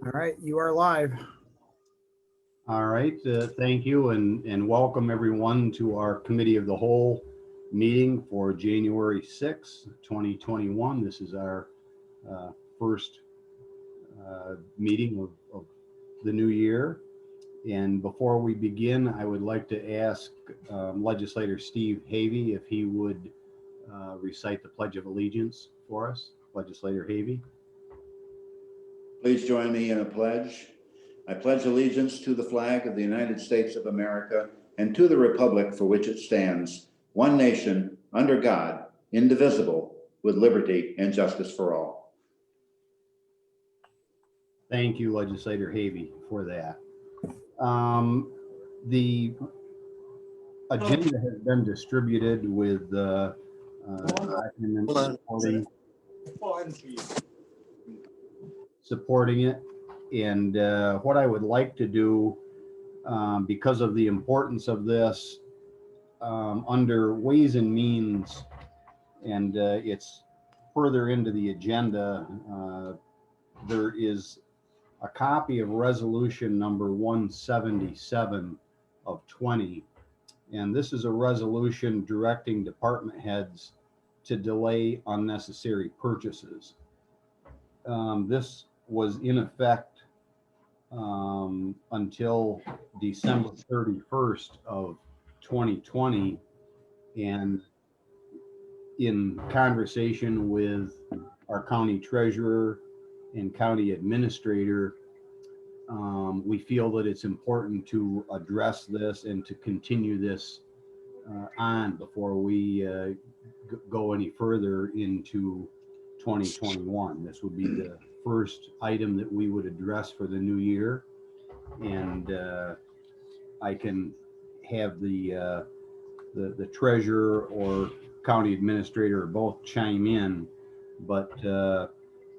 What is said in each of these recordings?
All right, you are live. All right, thank you and welcome everyone to our Committee of the Whole meeting for January 6th, 2021. This is our first meeting of the new year. And before we begin, I would like to ask Legislator Steve Havey if he would recite the Pledge of Allegiance for us. Legislator Havey. Please join me in a pledge. I pledge allegiance to the flag of the United States of America and to the republic for which it stands, one nation, under God, indivisible, with liberty and justice for all. Thank you, Legislator Havey, for that. The agenda has been distributed with documents supporting it. And what I would like to do, because of the importance of this, under Ways and Means, and it's further into the agenda, there is a copy of resolution number 177 of 20. And this is a resolution directing department heads to delay unnecessary purchases. This was in effect until December 31st of 2020. And in conversation with our county treasurer and county administrator, we feel that it's important to address this and to continue this on before we go any further into 2021. This would be the first item that we would address for the new year. And I can have the treasurer or county administrator both chime in, but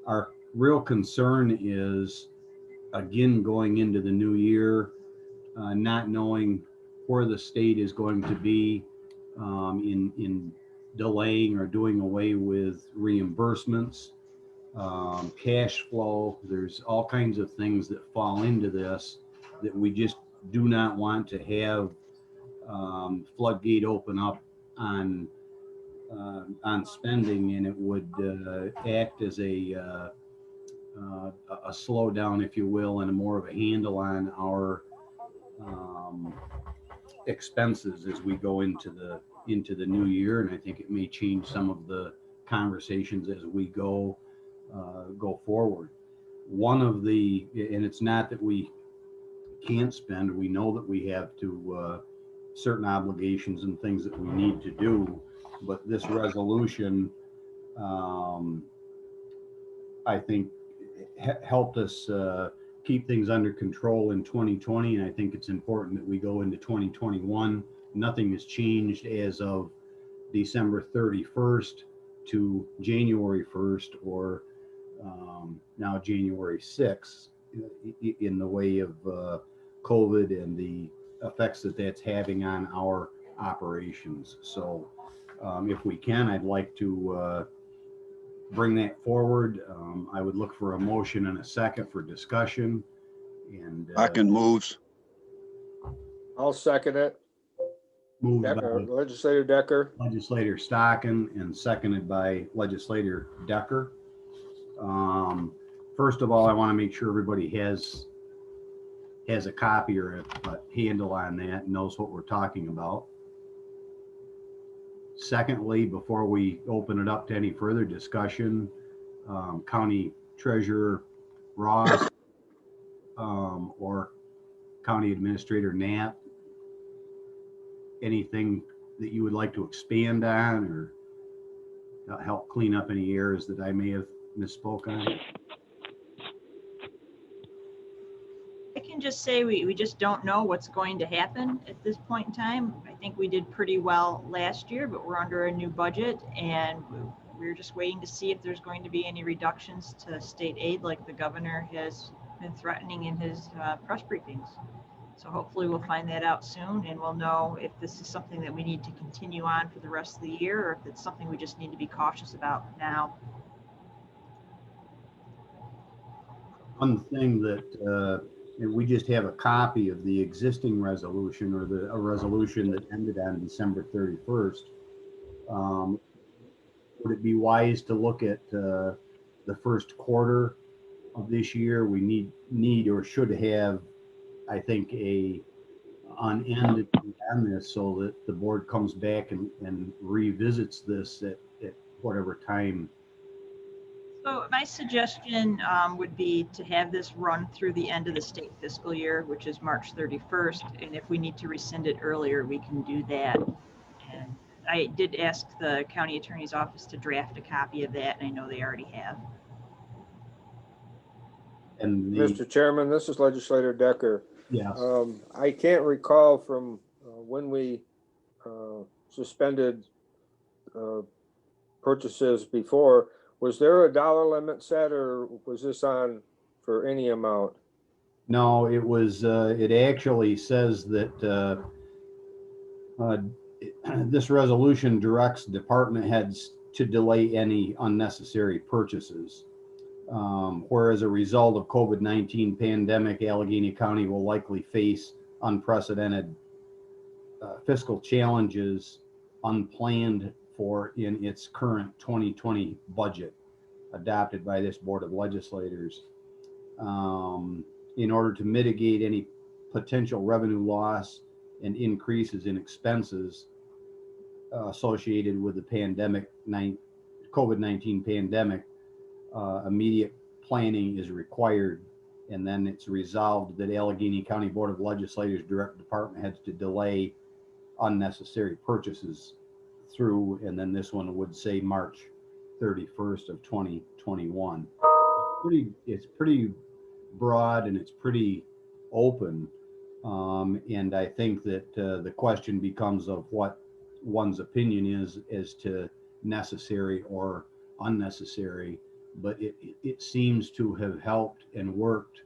our real concern is, again, going into the new year, not knowing where the state is going to be in delaying or doing away with reimbursements, cash flow. There's all kinds of things that fall into this that we just do not want to have floodgate open up on spending, and it would act as a slowdown, if you will, and a more of a handle on our expenses as we go into the new year. And I think it may change some of the conversations as we go forward. One of the, and it's not that we can't spend, we know that we have to certain obligations and things that we need to do, but this resolution I think helped us keep things under control in 2020, and I think it's important that we go into 2021. Nothing has changed as of December 31st to January 1st, or now January 6th, in the way of COVID and the effects that that's having on our operations. So if we can, I'd like to bring that forward. I would look for a motion and a second for discussion. And Stockton moves. I'll second it. moved Decker, by Legislator Decker. Legislator Stockton and seconded by Legislator Decker. First of all, I want to make sure everybody has a copy or a handle on that and knows what we're talking about. Secondly, before we open it up to any further discussion, County Treasurer Ross or County Administrator Knapp, anything that you would like to expand on or help clean up any errors that I may have misspoke on? I can just say we just don't know what's going to happen at this point in time. I think we did pretty well last year, but we're under a new budget, and we're just waiting to see if there's going to be any reductions to state aid like the governor has been threatening in his press briefings. So hopefully we'll find that out soon, and we'll know if this is something that we need to continue on for the rest of the year, or if it's something we just need to be cautious about now. one thing that, and we just have a copy of the existing resolution or a resolution that ended on December 31st. Would it be wise to look at the first quarter of this year? We need or should have, I think, an end on this so that the board comes back and revisits this at whatever time. So my suggestion would be to have this run through the end of the state fiscal year, which is March 31st. And if we need to rescind it earlier, we can do that. And I did ask the county attorney's office to draft a copy of that, and I know they already have. And Mr. Chairman, this is Legislator Decker. yes, I can't recall from when we suspended purchases before. Was there a dollar limit set, or was this on for any amount? no, it was, it actually says that this resolution directs department heads to delay any unnecessary purchases. Whereas a result of COVID-19 pandemic, Allegheny County will likely face unprecedented fiscal challenges unplanned for in its current 2020 budget adopted by this Board of Legislators. In order to mitigate any potential revenue loss and increases in expenses associated with the COVID-19 pandemic, immediate planning is required. And then it's resolved that Allegheny County Board of Legislators direct department heads to delay unnecessary purchases through, and then this one would say March 31st of 2021. It's pretty broad and it's pretty open. And I think that the question becomes of what one's opinion is as to necessary or unnecessary. But it seems to have helped and worked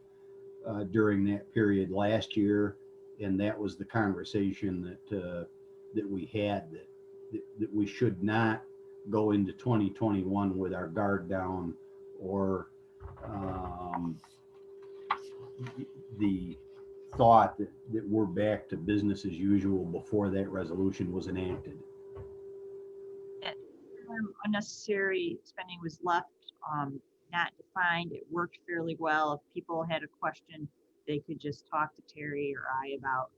during that period last year, and that was the conversation that we had, that we should not go into 2021 with our guard down or the thought that we're back to business as usual before that resolution was enacted. Unnecessary spending was left not defined. It worked fairly well. If people had a question, they could just talk to Terry or I about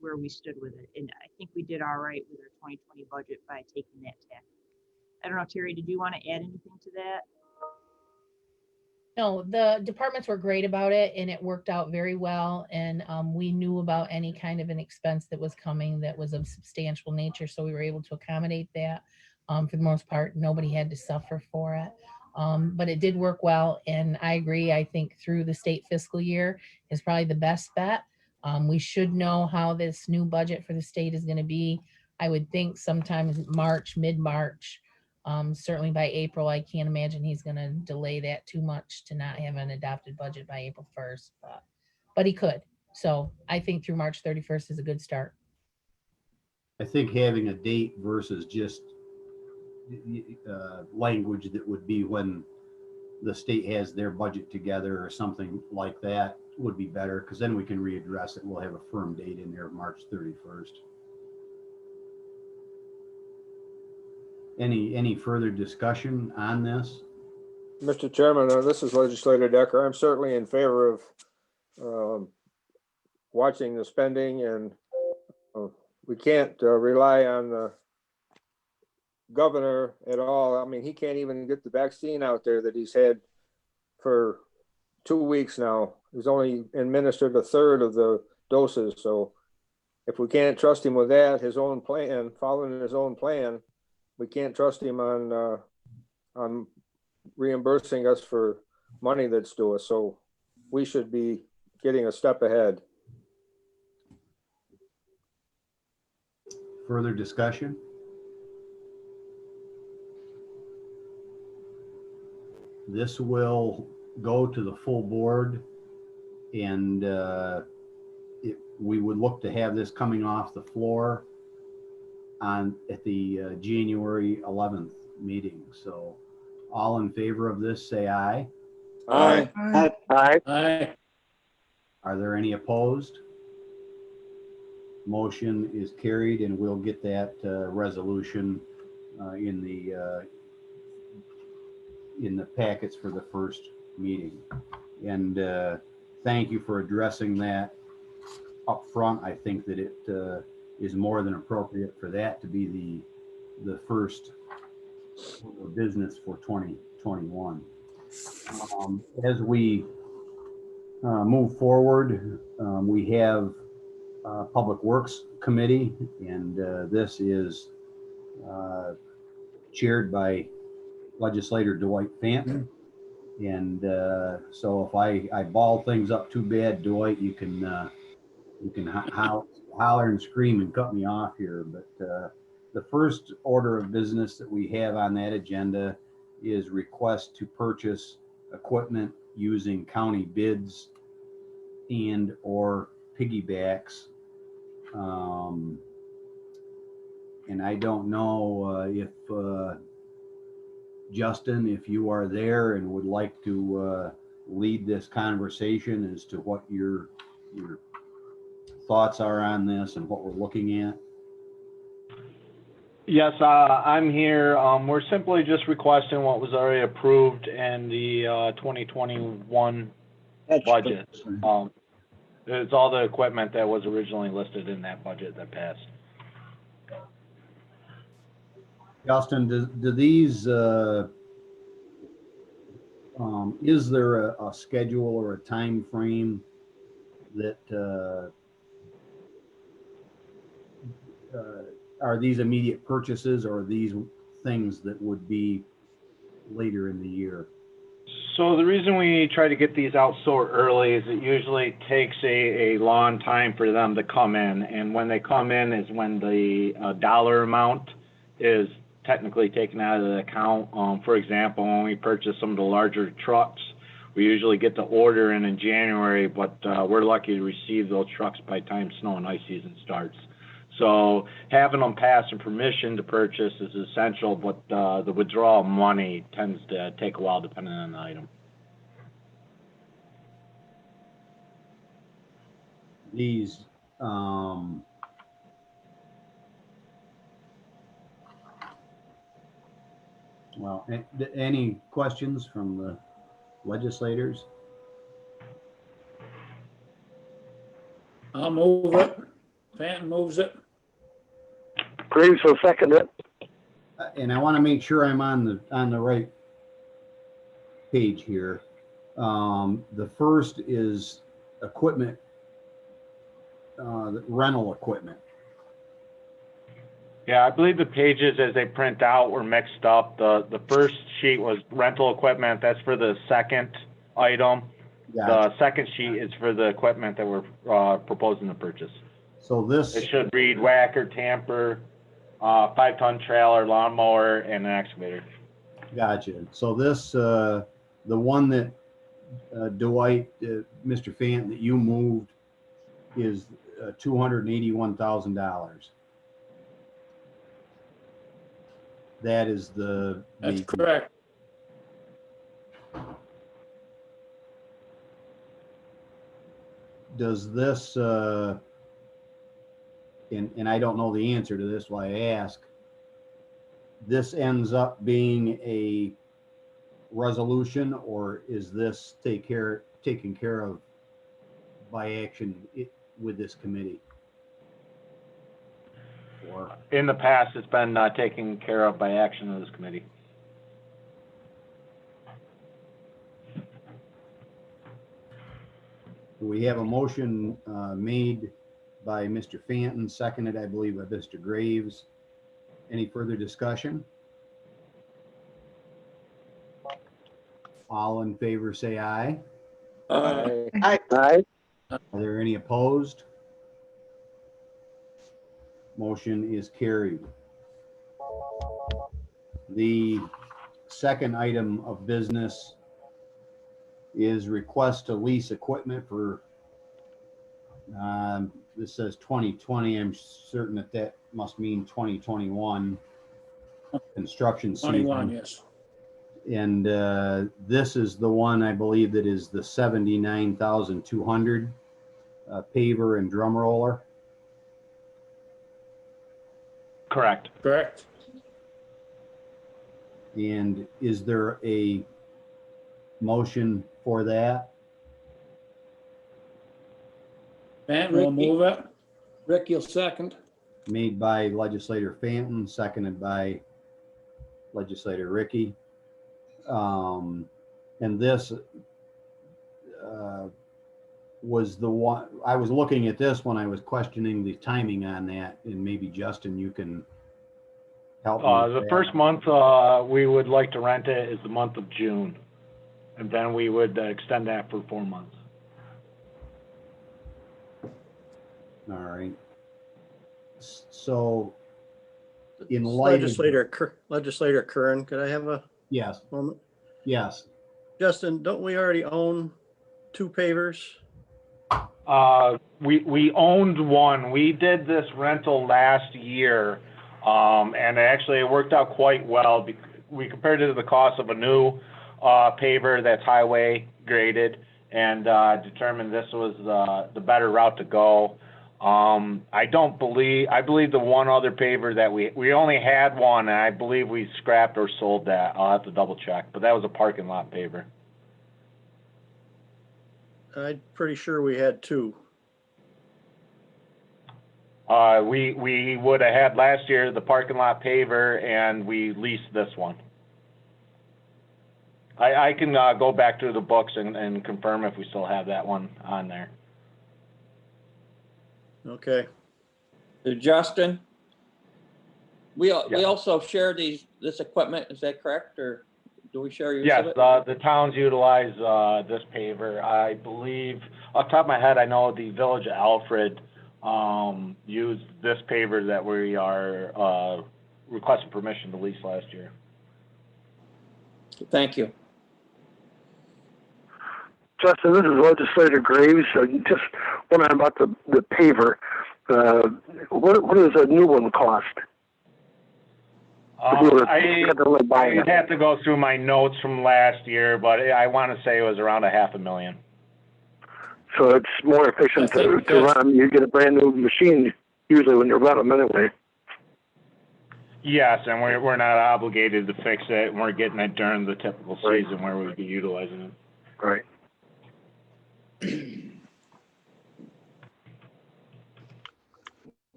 where we stood with it. And I think we did all right with our 2020 budget by taking that tack. I don't know, Terry, did you want to add anything to that? No, the departments were great about it and it worked out very well. And we knew about any kind of an expense that was coming that was of substantial nature. So we were able to accommodate that. For the most part, nobody had to suffer for it. But it did work well. And I agree. I think through the state fiscal year is probably the best bet. We should know how this new budget for the state is going to be. I would think sometimes March, mid-March. Certainly by April, I can't imagine he's going to delay that too much to not have an adopted budget by April 1st, but he could. So I think through March 31st is a good start. I think having a date versus just language that would be when the state has their budget together or something like that would be better, because then we can readdress it. We'll have a firm date in there, March 31st. Any further discussion on this? Mr. Chairman, this is Legislator Decker. I'm certainly in favor of watching the spending, and we can't rely on the governor at all. I mean, he can't even get the vaccine out there that he's had for 2 weeks now. He's only administered a third of the doses. So if we can't trust him with that, his own plan, following his own plan, we can't trust him on reimbursing us for money that's due us. So we should be getting a step ahead. Further discussion? This will go to the full board, and we would look to have this coming off the floor at the January 11th meeting. So all in favor of this, say aye. Aye. Aye. Are there any opposed? Motion is carried, and we'll get that resolution in the packets for the first meeting. And thank you for addressing that up front. I think that it is more than appropriate for that to be the first business for 2021. As we move forward, we have Public Works Committee, and this is chaired by Legislator Dwight Fanton. And so if I ball things up too bad, Dwight, you can holler and scream and cut me off here. But the first order of business that we have on that agenda is request to purchase equipment using county bids and or piggybacks. And I don't know if Justin, if you are there and would like to lead this conversation as to what your thoughts are on this and what we're looking at. Yes, I'm here. We're simply just requesting what was already approved in the 2021 budget. It's all the equipment that was originally listed in that budget that passed. Justin, do these, is there a schedule or a time frame that are these immediate purchases, or are these things that would be later in the year? So the reason we try to get these out so early is it usually takes a long time for them to come in. And when they come in is when the dollar amount is technically taken out of the account. For example, when we purchase some of the larger trucks, we usually get the order in January, but we're lucky to receive those trucks by the time snow and ice season starts. So having them pass and permission to purchase is essential, but the withdrawal of money tends to take a while depending on the item. These, well, any questions from the legislators? I'll move it. Fanton moves it. Graves will second it. And I want to make sure I'm on the right page here. The first is equipment, rental equipment. Yeah, I believe the pages as they print out were mixed up. The first sheet was rental equipment. That's for the second item. Gotcha. The second sheet is for the equipment that we're proposing to purchase. So this, It should read whacker, tamper, 5-ton trailer, lawnmower, and an excavator. gotcha. So this, the one that Dwight, Mr. Fant, that you moved is $281,000. That is That's correct. Does this, and I don't know the answer to this, why I ask, this ends up being a resolution, or is this taken care of by action with this committee? Or In the past, it's been taken care of by action of this committee. we have a motion made by Mr. Fanton, seconded, I believe, by Mr. Graves. Any further discussion? All in favor, say aye. Aye. Aye. Are there any opposed? Motion is carried. The second item of business is request to lease equipment for, this says 2020. I'm certain that must mean 2021 construction season. 21, yes. And this is the one, I believe, that is the 79,200 paver and drum roller. Correct. Correct. And is there a motion for that? Fenton will move it. Rick, you'll second. Made by legislator Fanton, seconded by legislator Ricky. And this was the one, I was looking at this when I was questioning the timing on that, and maybe Justin, you can help me with The that. first month we would like to rent it is the month of June, and then we would extend that for 4 months. All right. So in light of, Legislator Curran, could I have a yes, moment? yes. Justin, don't we already own 2 pavers? We owned one. We did this rental last year, and actually it worked out quite well. We compared it to the cost of a new paver that's highway graded, and determined this was the better route to go. I believe the one other paver that we only had one, and I believe we scrapped or sold that. I'll have to double check, but that was a parking lot paver. I'm pretty sure we had 2. We would have had last year the parking lot paver, and we leased this one. I can go back to the books and confirm if we still have that one on there. Okay. Justin, we Yeah. also share this equipment, is that correct, or do we share use Yes, of it? the towns utilize this paver. I believe, off the top of my head, I know the Village of Alfred used this paver that we are requesting permission to lease last year. Thank you. Justin, this is Legislator Graves. Just wondering about the paver. What does a new one cost? I'd have to go through my notes from last year, but I want to say it was around $500,000. So it's more efficient to run. You get a brand new machine usually when you're about them anyway. Yes, and we're not obligated to fix it. We're getting it during the typical season where we'd be utilizing it. Right.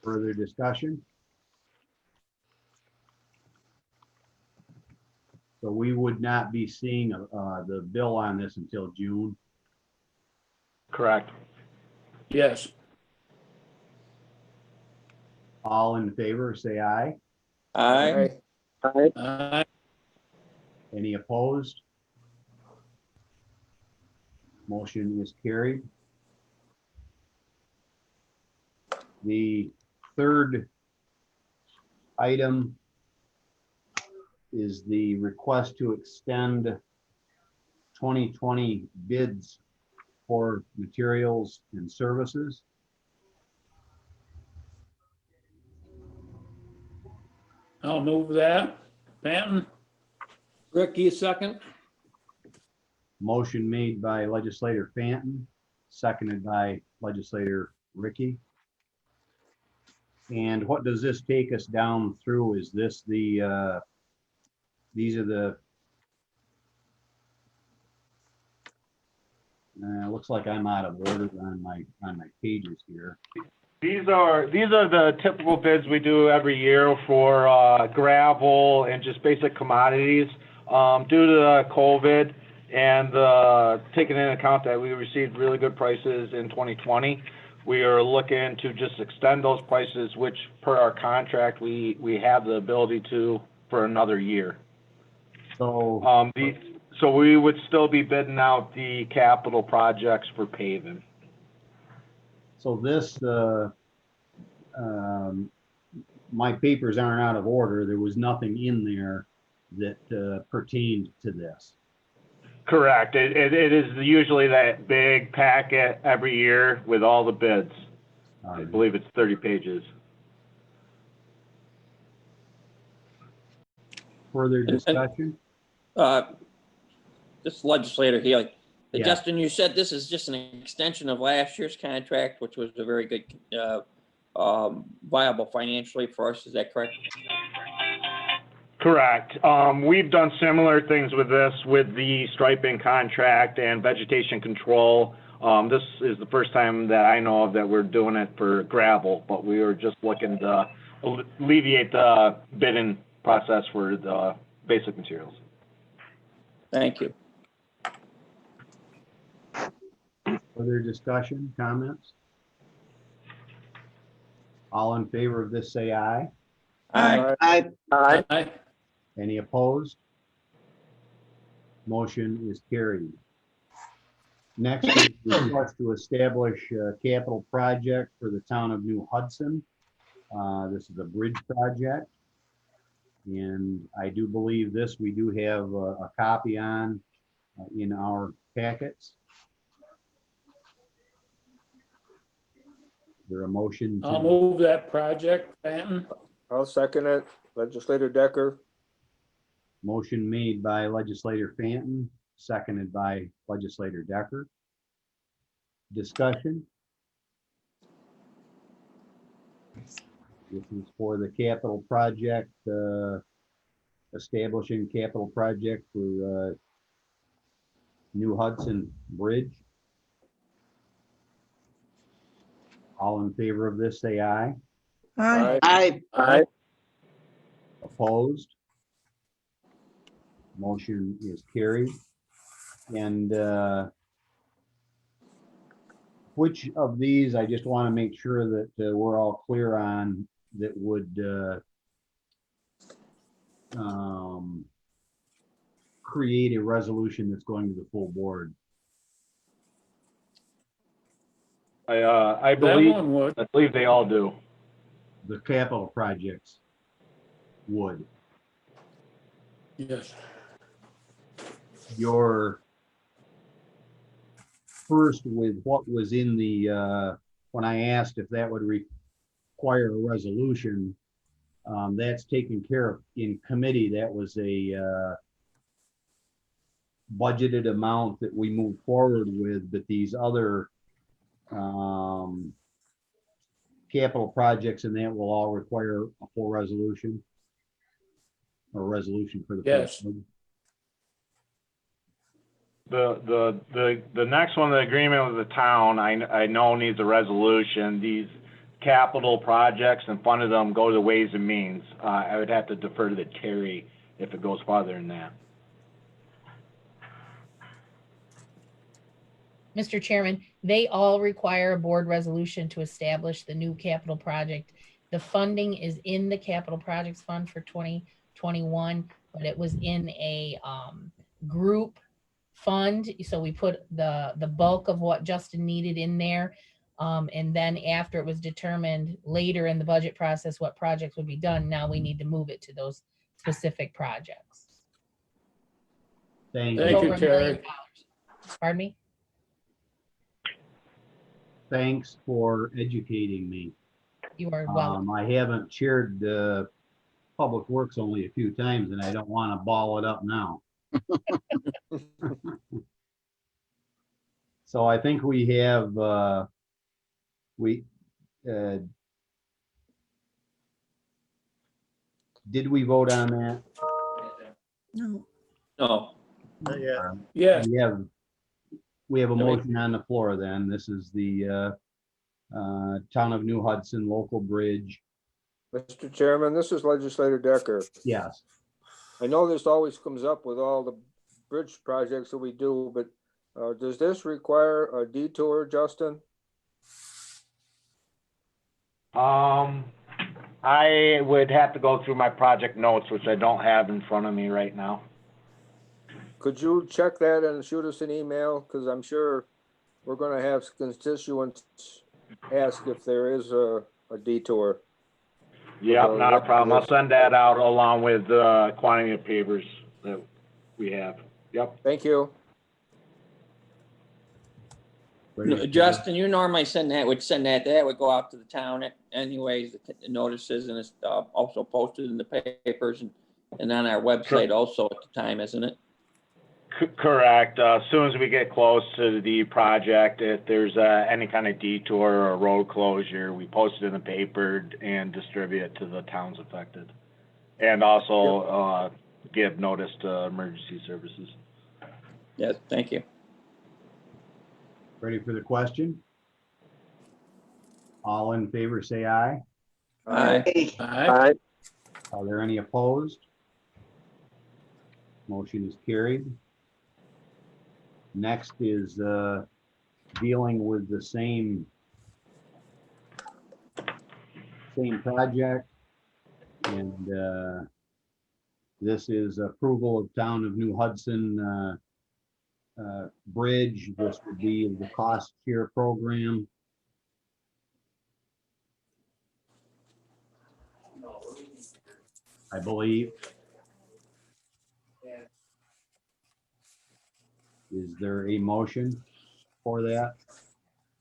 Further discussion? So we would not be seeing the bill on this until June. Correct. Yes. All in favor, say aye. Aye. Aye. Any opposed? Motion is carried. The third item is the request to extend 2020 bids for materials and services. I'll move that. Fenton? Rick, you second? Motion made by legislator Fanton, seconded by legislator Ricky. And what does this take us down through? Is this the, these are the, looks like I'm out of order on my pages here. These are the typical bids we do every year for gravel and just basic commodities. Due to COVID and taking into account that we received really good prices in 2020, we are looking to just extend those prices, which per our contract, we have the ability to for another year. So, So we would still be bidding out the capital projects for paving. so this, my papers aren't out of order. There was nothing in there that pertained to this. Correct. It is usually that big packet every year with all the bids. I believe it's 30 pages. Further discussion? This legislator here, Yeah. Justin, you said this is just an extension of last year's contract, which was a very good, viable financially for us. Is that correct? Correct. We've done similar things with this, with the striping contract and vegetation control. This is the first time that I know of that we're doing it for gravel, but we were just looking to alleviate the bidding process for the basic materials. Thank you. Further discussion, comments? All in favor of this, say aye. Aye. Aye. Any opposed? Motion is carried. Next is request to establish a capital project for the town of New Hudson. This is a bridge project. And I do believe this, we do have a copy on in our packets. Is there a motion? I'll move that project, Benton. I'll second it. Legislator Decker. Motion made by legislator Fanton, seconded by legislator Decker. Discussion. This is for the capital project, establishing capital project for New Hudson Bridge. All in favor of this, say aye. Aye. Aye. Opposed? Motion is carried. And which of these, I just want to make sure that we're all clear on, that would create a resolution that's going to the full board. I That believe, one would. I believe they all do. The capital projects would. Yes. Your first with what was in the, when I asked if that would require a resolution, that's taken care of in committee. That was a budgeted amount that we moved forward with, but these other capital projects and that will all require a full resolution or resolution for the. Yes. The next one, the agreement with the town, I know needs a resolution. These capital projects and fund of them go to the Ways and Means. I would have to defer to the Terry if it goes farther than that. Mr. Chairman, they all require a board resolution to establish the new capital project. The funding is in the capital projects fund for 2021, but it was in a group fund. So we put the bulk of what Justin needed in there. And then after it was determined later in the budget process what projects would be done, now we need to move it to those specific projects. Thank Thank you. you, Over $1 million. Terry. Pardon me? Thanks for educating me. You are welcome. I haven't chaired Public Works only a few times and I don't want to ball it up now. So I think we have, did we vote on that? No. Not yet. Yes. We have a motion on the floor then. This is the Town of New Hudson Local Bridge. Mr. Chairman, this is legislator Decker. Yes. I know this always comes up with all the bridge projects that we do, but does this require a detour, Justin? I would have to go through my project notes, which I don't have in front of me right now. Could you check that and shoot us an email? Because I'm sure we're going to have constituents ask if there is a detour. Yep, not a problem. I'll send that out along with the quantity of papers that we have. Yep. Thank you. Justin, you normally that would go out to the town anyways, the notices, and it's also posted in the papers, and and on our website also at the time, isn't it? Correct. As soon as we get close to the project, if there's any kind of detour or road closure, we post it in the paper and distribute it to the towns affected. And also give notice to emergency services. Yes, thank you. Ready for the question? All in favor, say aye. Aye. Aye. Are there any opposed? Motion is carried. Next is dealing with the same project. And this is approval of Town of New Hudson Bridge. This would be the cost share program. I believe. Is there a motion for that?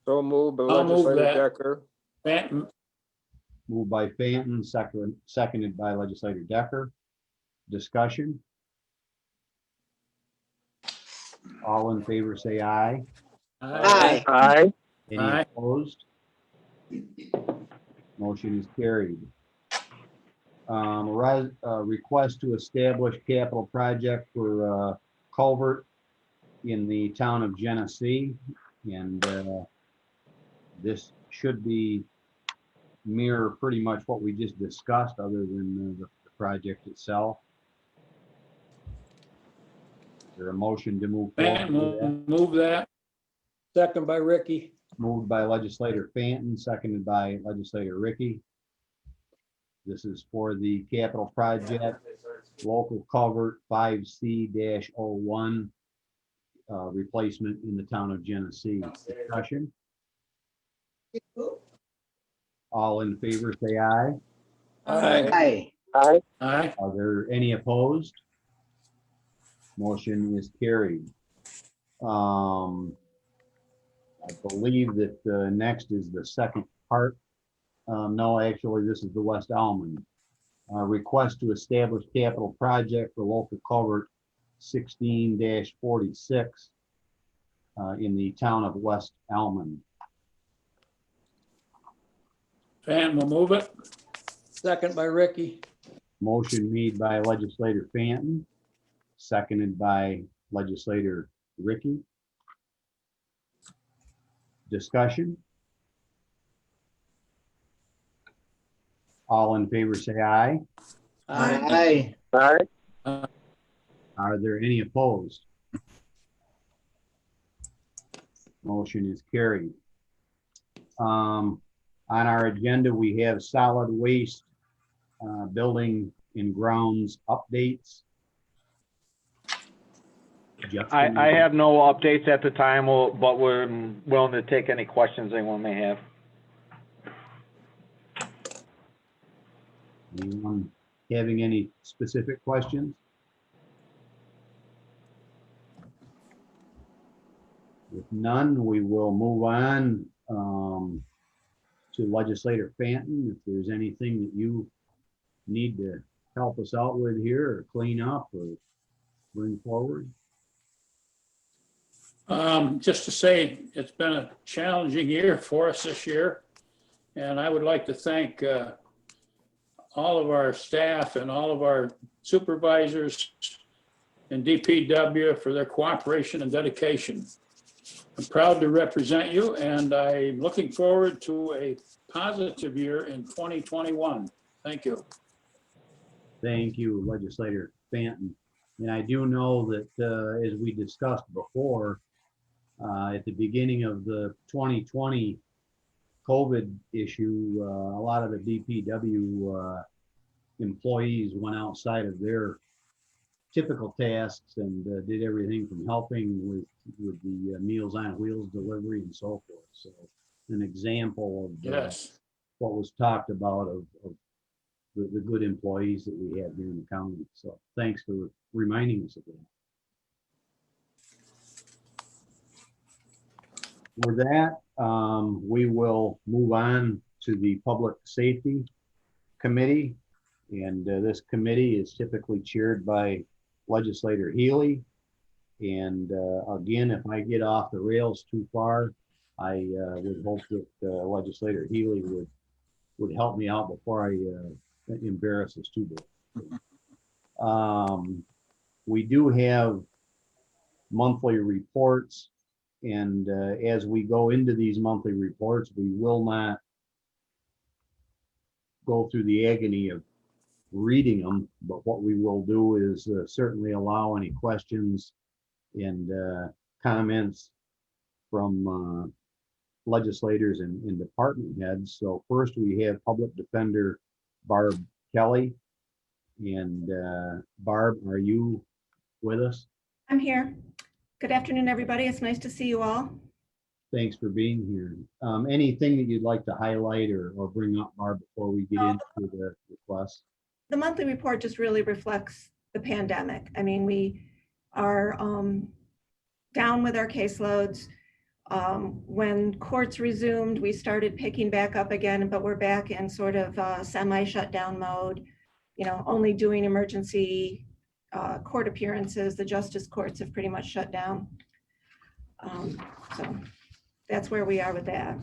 So moved by I'll move legislator that. Decker. Benton, Moved by Fanton, seconded by legislator Decker. Discussion? All in favor, say aye. aye. Aye. Any Aye. opposed? Motion is carried. Request to establish capital project for culvert in the town of Genesee. And this should be mirror pretty much what we just discussed, other than the project itself. Is there a motion to move Benton forward with will that? move that. Second by Ricky. Moved by legislator Fanton, seconded by legislator Ricky. This is for the capital project, local culvert 5C-01, replacement in the town of Genesee. Discussion? All in favor, say aye. Aye. Aye. Aye. Are there any opposed? Motion is carried. I believe that next is the second part. No, actually, this is the West Almond. Request to establish capital project for local culvert 16-46 in the town of West Almond. Benton will move it. Second by Ricky. Motion made by legislator Fanton, seconded by legislator Ricky. Discussion? All in favor, say aye. Aye. Aye. Are there any opposed? Motion is carried. On our agenda, we have solid waste building and grounds updates. Justin, I have no updates at the time, but we're willing to take any questions anyone may have. anyone having any specific questions? If none, we will move on to legislator Fanton. If there's anything that you need to help us out with here or clean up or bring forward. Just to say, it's been a challenging year for us this year. And I would like to thank all of our staff and all of our supervisors and DPW for their cooperation and dedication. I'm proud to represent you, and I'm looking forward to a positive year in 2021. Thank you. Thank you, legislator Fanton. And I do know that as we discussed before, at the beginning of the 2020 COVID issue, a lot of the DPW employees went outside of their typical tasks and did everything from helping with the Meals on Wheels delivery and so forth. So an example of Yes. what was talked about of the good employees that we have here in the county. So thanks for reminding us of that. With that, we will move on to the Public Safety Committee. And this committee is typically chaired by Legislator Healy. And again, if I get off the rails too far, I would hope that Legislator Healy would help me out before I embarrass us too big. We do have monthly reports, and as we go into these monthly reports, we will not go through the agony of reading them, but what we will do is certainly allow any questions and comments from legislators and department heads. So first we have Public Defender Barb Kelly. And Barb, are you with us? I'm here. Good afternoon, everybody. It's nice to see you all. Thanks for being here. Anything that you'd like to highlight or bring up, Barb, before we get into the request? The monthly report just really reflects the pandemic. I mean, we are down with our caseloads. When courts resumed, we started picking back up again, but we're back in sort of semi-shutdown mode, you know, only doing emergency court appearances. The justice courts have pretty much shut down. So that's where we are with that.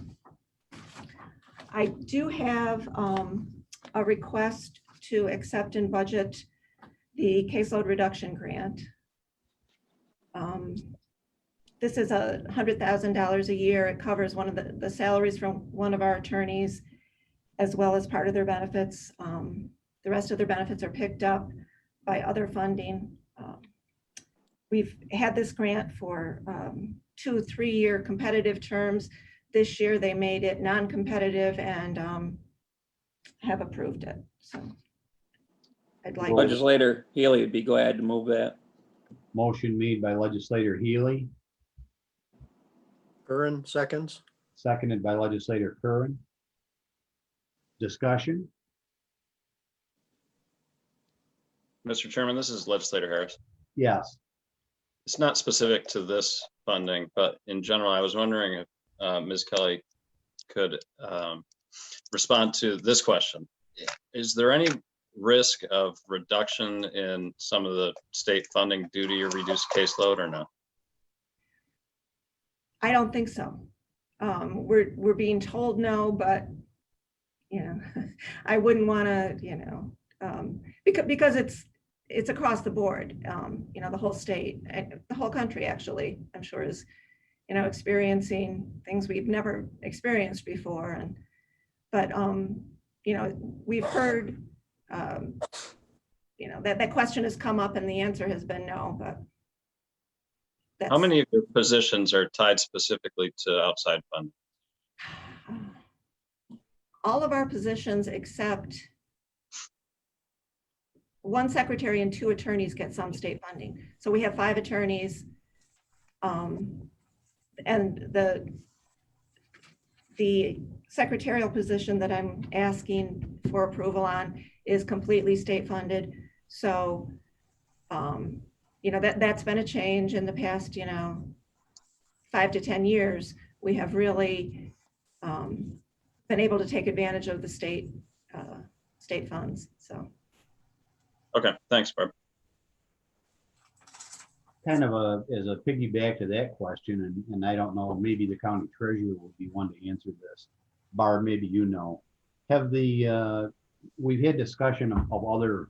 I do have a request to accept and budget the caseload reduction grant. This is $100,000 a year. It covers one of the salaries from one of our attorneys, as well as part of their benefits. The rest of their benefits are picked up by other funding. We've had this grant for 2-3 year competitive terms. This year they made it non-competitive and have approved it. So I'd like Legislator Healy would be glad to move that. Motion made by Legislator Healy, Curran, seconds. seconded by Legislator Curran. Discussion? Mr. Chairman, this is Legislator Harris. Yes. It's not specific to this funding, but in general, I was wondering if Ms. Kelly could respond to this question. Is there any risk of reduction in some of the state funding due to your reduced caseload or no? I don't think so. We're being told no, but you know, I wouldn't want to, you know, because it's across the board. You know, the whole state, the whole country actually, I'm sure is, you know, experiencing things we've never experienced before. And but you know, we've heard, you know, that question has come up and the answer has been no. But that's, how many of your positions are tied specifically to outside funding? all of our positions except one secretary and 2 attorneys get some state funding. So we have 5 attorneys. And the secretarial position that I'm asking for approval on is completely state funded. So, you know, that's been a change in the past, you know, 5 to 10 years. We have really been able to take advantage of the state funds, so. Okay, thanks, Barb. Kind of as a piggyback to that question, and I don't know, maybe the county treasurer will be one to answer this. Barb, maybe you know. We've had discussion of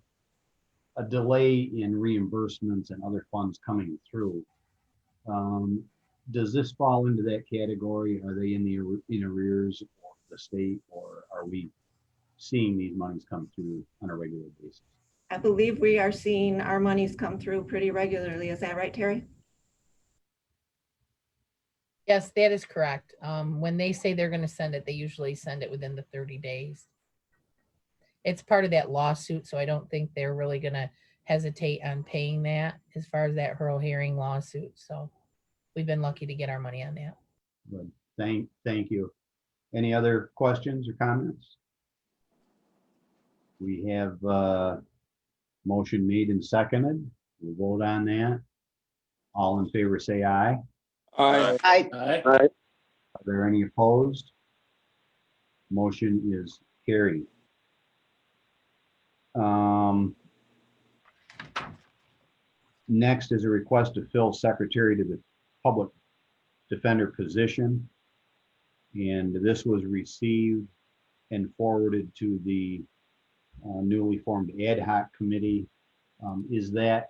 a delay in reimbursements and other funds coming through. Does this fall into that category? Are they in arrears of the state, or are we seeing these monies come through on a regular basis? I believe we are seeing our monies come through pretty regularly. Is that right, Terry? Yes, that is correct. When they say they're going to send it, they usually send it within the 30 days. It's part of that lawsuit, so I don't think they're really going to hesitate on paying that as far as that Hurl Herring lawsuit. So we've been lucky to get our money on that. Good. Thank you. Any other questions or comments? We have motion made and seconded. We'll vote on that. All in favor say aye. Aye. Aye. Are there any opposed? Motion is carried. Um, Next is a request to fill secretary to the public defender position. And this was received and forwarded to the newly formed ad hoc committee. Is that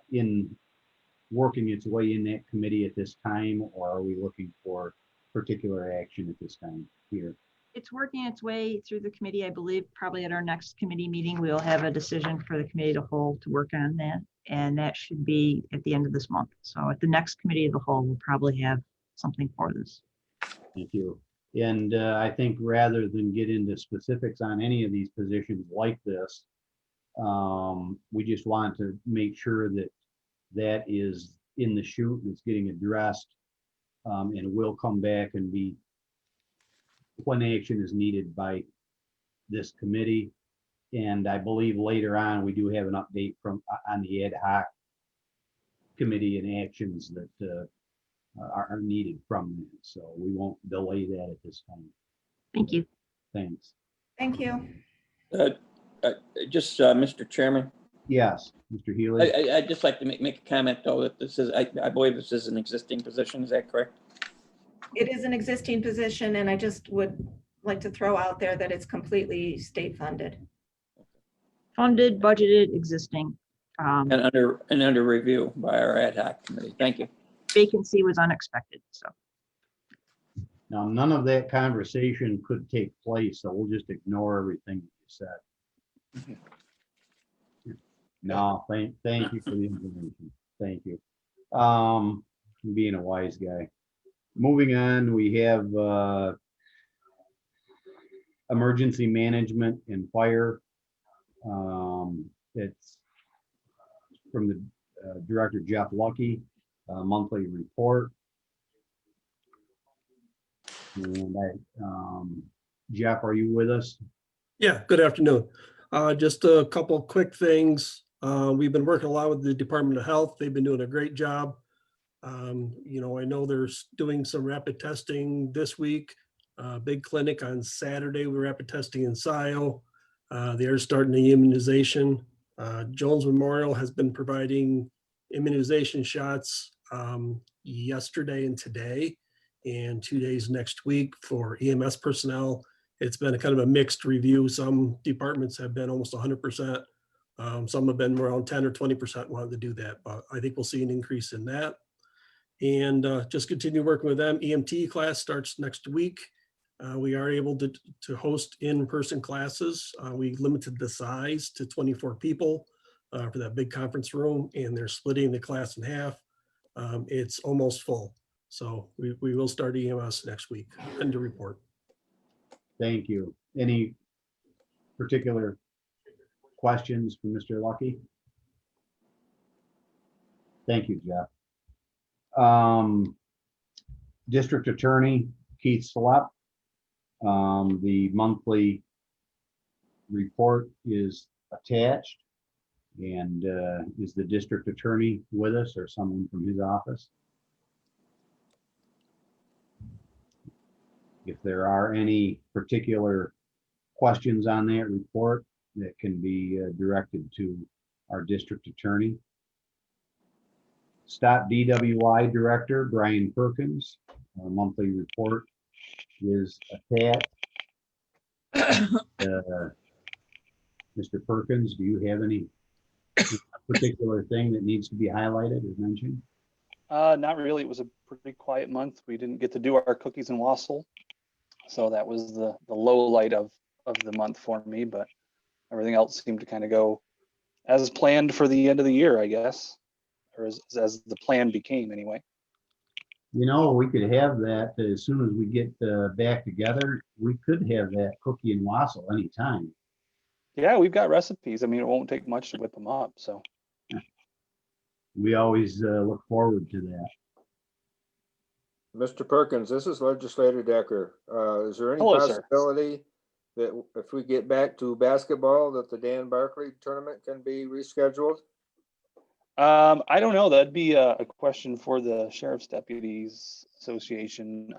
working its way in that committee at this time, or are we looking for particular action at this time here? It's working its way through the committee. I believe probably at our next committee meeting, we'll have a decision for the committee to whole to work on that. And that should be at the end of this month. So at the next committee of the whole, we'll probably have something for this. Thank you. And I think rather than get into specifics on any of these positions like this, we just want to make sure that that is in the chute and it's getting addressed, and will come back and be when action is needed by this committee. And I believe later on, we do have an update on the ad hoc committee and actions that are needed from them. So we won't delay that at this time. Thank you. Thanks. Thank you. Just, Mr. Chairman, Yes, Mr. Healy. I'd just like to make a comment though, that this is, I believe this is an existing position. Is that correct? It is an existing position, and I just would like to throw out there that it's completely state funded. Funded, budgeted, existing. And under review by our ad hoc committee. Thank you. Vacancy was unexpected, so. Now, none of that conversation could take place, so we'll just ignore everything you said. No, thank you for the information. Thank you. Being a wise guy. Moving on, we have emergency management and fire. It's from the Director Jeff Lucky, monthly report. And Jeff, are you with us? Yeah, good afternoon. Just a couple quick things. We've been working a lot with the Department of Health. They've been doing a great job. You know, I know they're doing some rapid testing this week. Big clinic on Saturday, we're rapid testing in SIO. They're starting the immunization. Jones Memorial has been providing immunization shots yesterday and today, and 2 days next week for EMS personnel. It's been a kind of a mixed review. Some departments have been almost 100%. Some have been around 10 or 20% wanting to do that, but I think we'll see an increase in that. And just continue working with them. EMT class starts next week. We are able to host in-person classes. We limited the size to 24 people for that big conference room, and they're splitting the class in half. It's almost full. So we will start EMS next week. End of report. Thank you. Any particular questions for Mr. Lucky? Thank you, Jeff. District Attorney Keith Slepp. The monthly report is attached. And is the district attorney with us or someone from his office? If there are any particular questions on that report, that can be directed to our district attorney. Stop DWI Director Brian Perkins, our monthly report is attached. Mr. Perkins, do you have any particular thing that needs to be highlighted or mentioned? Not really. It was a pretty quiet month. We didn't get to do our cookies and wassail, so that was the low light of the month for me. But everything else seemed to kind of go as planned for the end of the year, I guess, or as the plan became anyway. You know, we could have that as soon as we get back together. We could have that cookie and wassail anytime. Yeah, we've got recipes. I mean, it won't take much to whip them up. So we always look forward to that. Mr. Perkins, this is Legislator Decker. Is there any possibility that if we get back to basketball, that the Dan Barkley tournament can be rescheduled? I don't know. That'd be a question for the Sheriff's Deputies Association.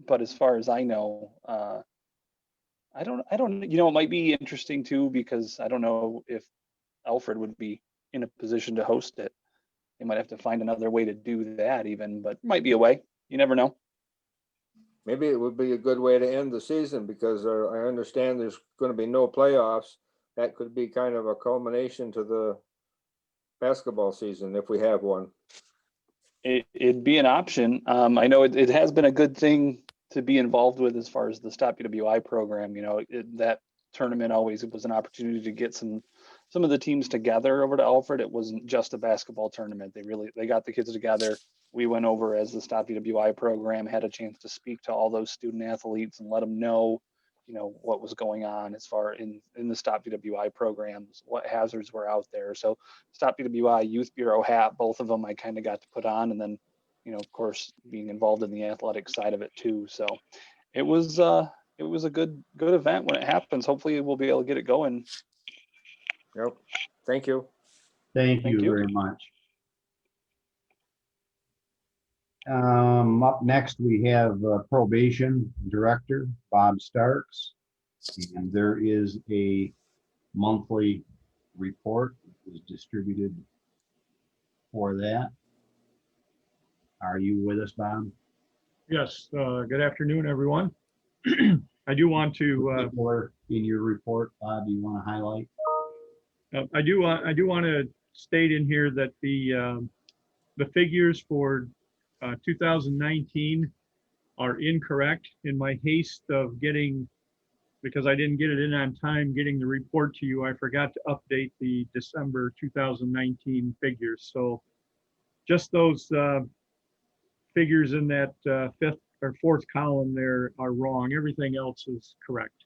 But as far as I know, I don't, it might be interesting too, because I don't know if Alfred would be in a position to host it. They might have to find another way to do that even, but might be a way. You never know. Maybe it would be a good way to end the season because I understand there's going to be no playoffs. That could be kind of a culmination to the basketball season if we have one. It'd be an option. I know it has been a good thing to be involved with as far as the Stop UWI program. That tournament always was an opportunity to get some of the teams together over to Alfred. It wasn't just a basketball tournament. They got the kids together. We went over as the Stop UWI program, had a chance to speak to all those student athletes and let them know, what was going on as far in the Stop UWI programs, what hazards were out there. So Stop UWI Youth Bureau hat, both of them I kind of got to put on, and then, of course, being involved in the athletic side of it too. So it was a good event when it happens. Hopefully we'll be able to get it going. Yep. Thank you. Thank you very much. Up next, we have Probation Director Bob Starks, and there is a monthly report that is distributed for that. Are you with us, Bob? Yes, good afternoon, everyone. I do want to. In your report, Bob, do you want to highlight? I do want to state in here that the figures for 2019 are incorrect. In my haste of because I didn't get it in on time, getting the report to you, I forgot to update the December 2019 figures. So just those figures in that fifth or fourth column there are wrong. Everything else is correct.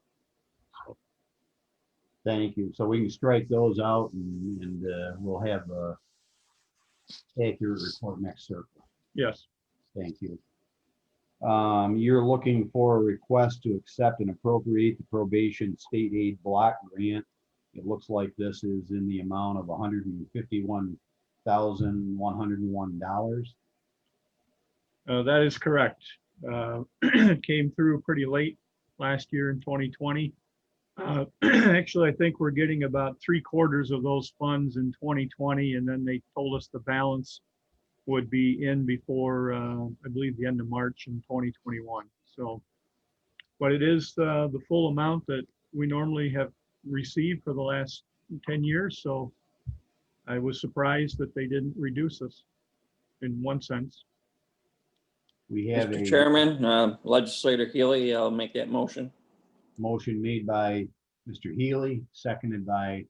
So. Thank you. So we can strike those out and we'll have a accurate report next circle. Yes. Thank you. You're looking for a request to accept and appropriate the probation state aid block grant. It looks like this is in the amount of $151,101. That is correct. It came through pretty late last year in 2020. Actually, I think we're getting about 3/4 of those funds in 2020, and then they told us the balance would be in before, I believe, the end of March in 2021. So, but it is the full amount that we normally have received for the last 10 years. So I was surprised that they didn't reduce us in one sense. We have Mr. a Chairman, Legislator Healy, I'll make that motion. motion made by Mr. Healy, seconded by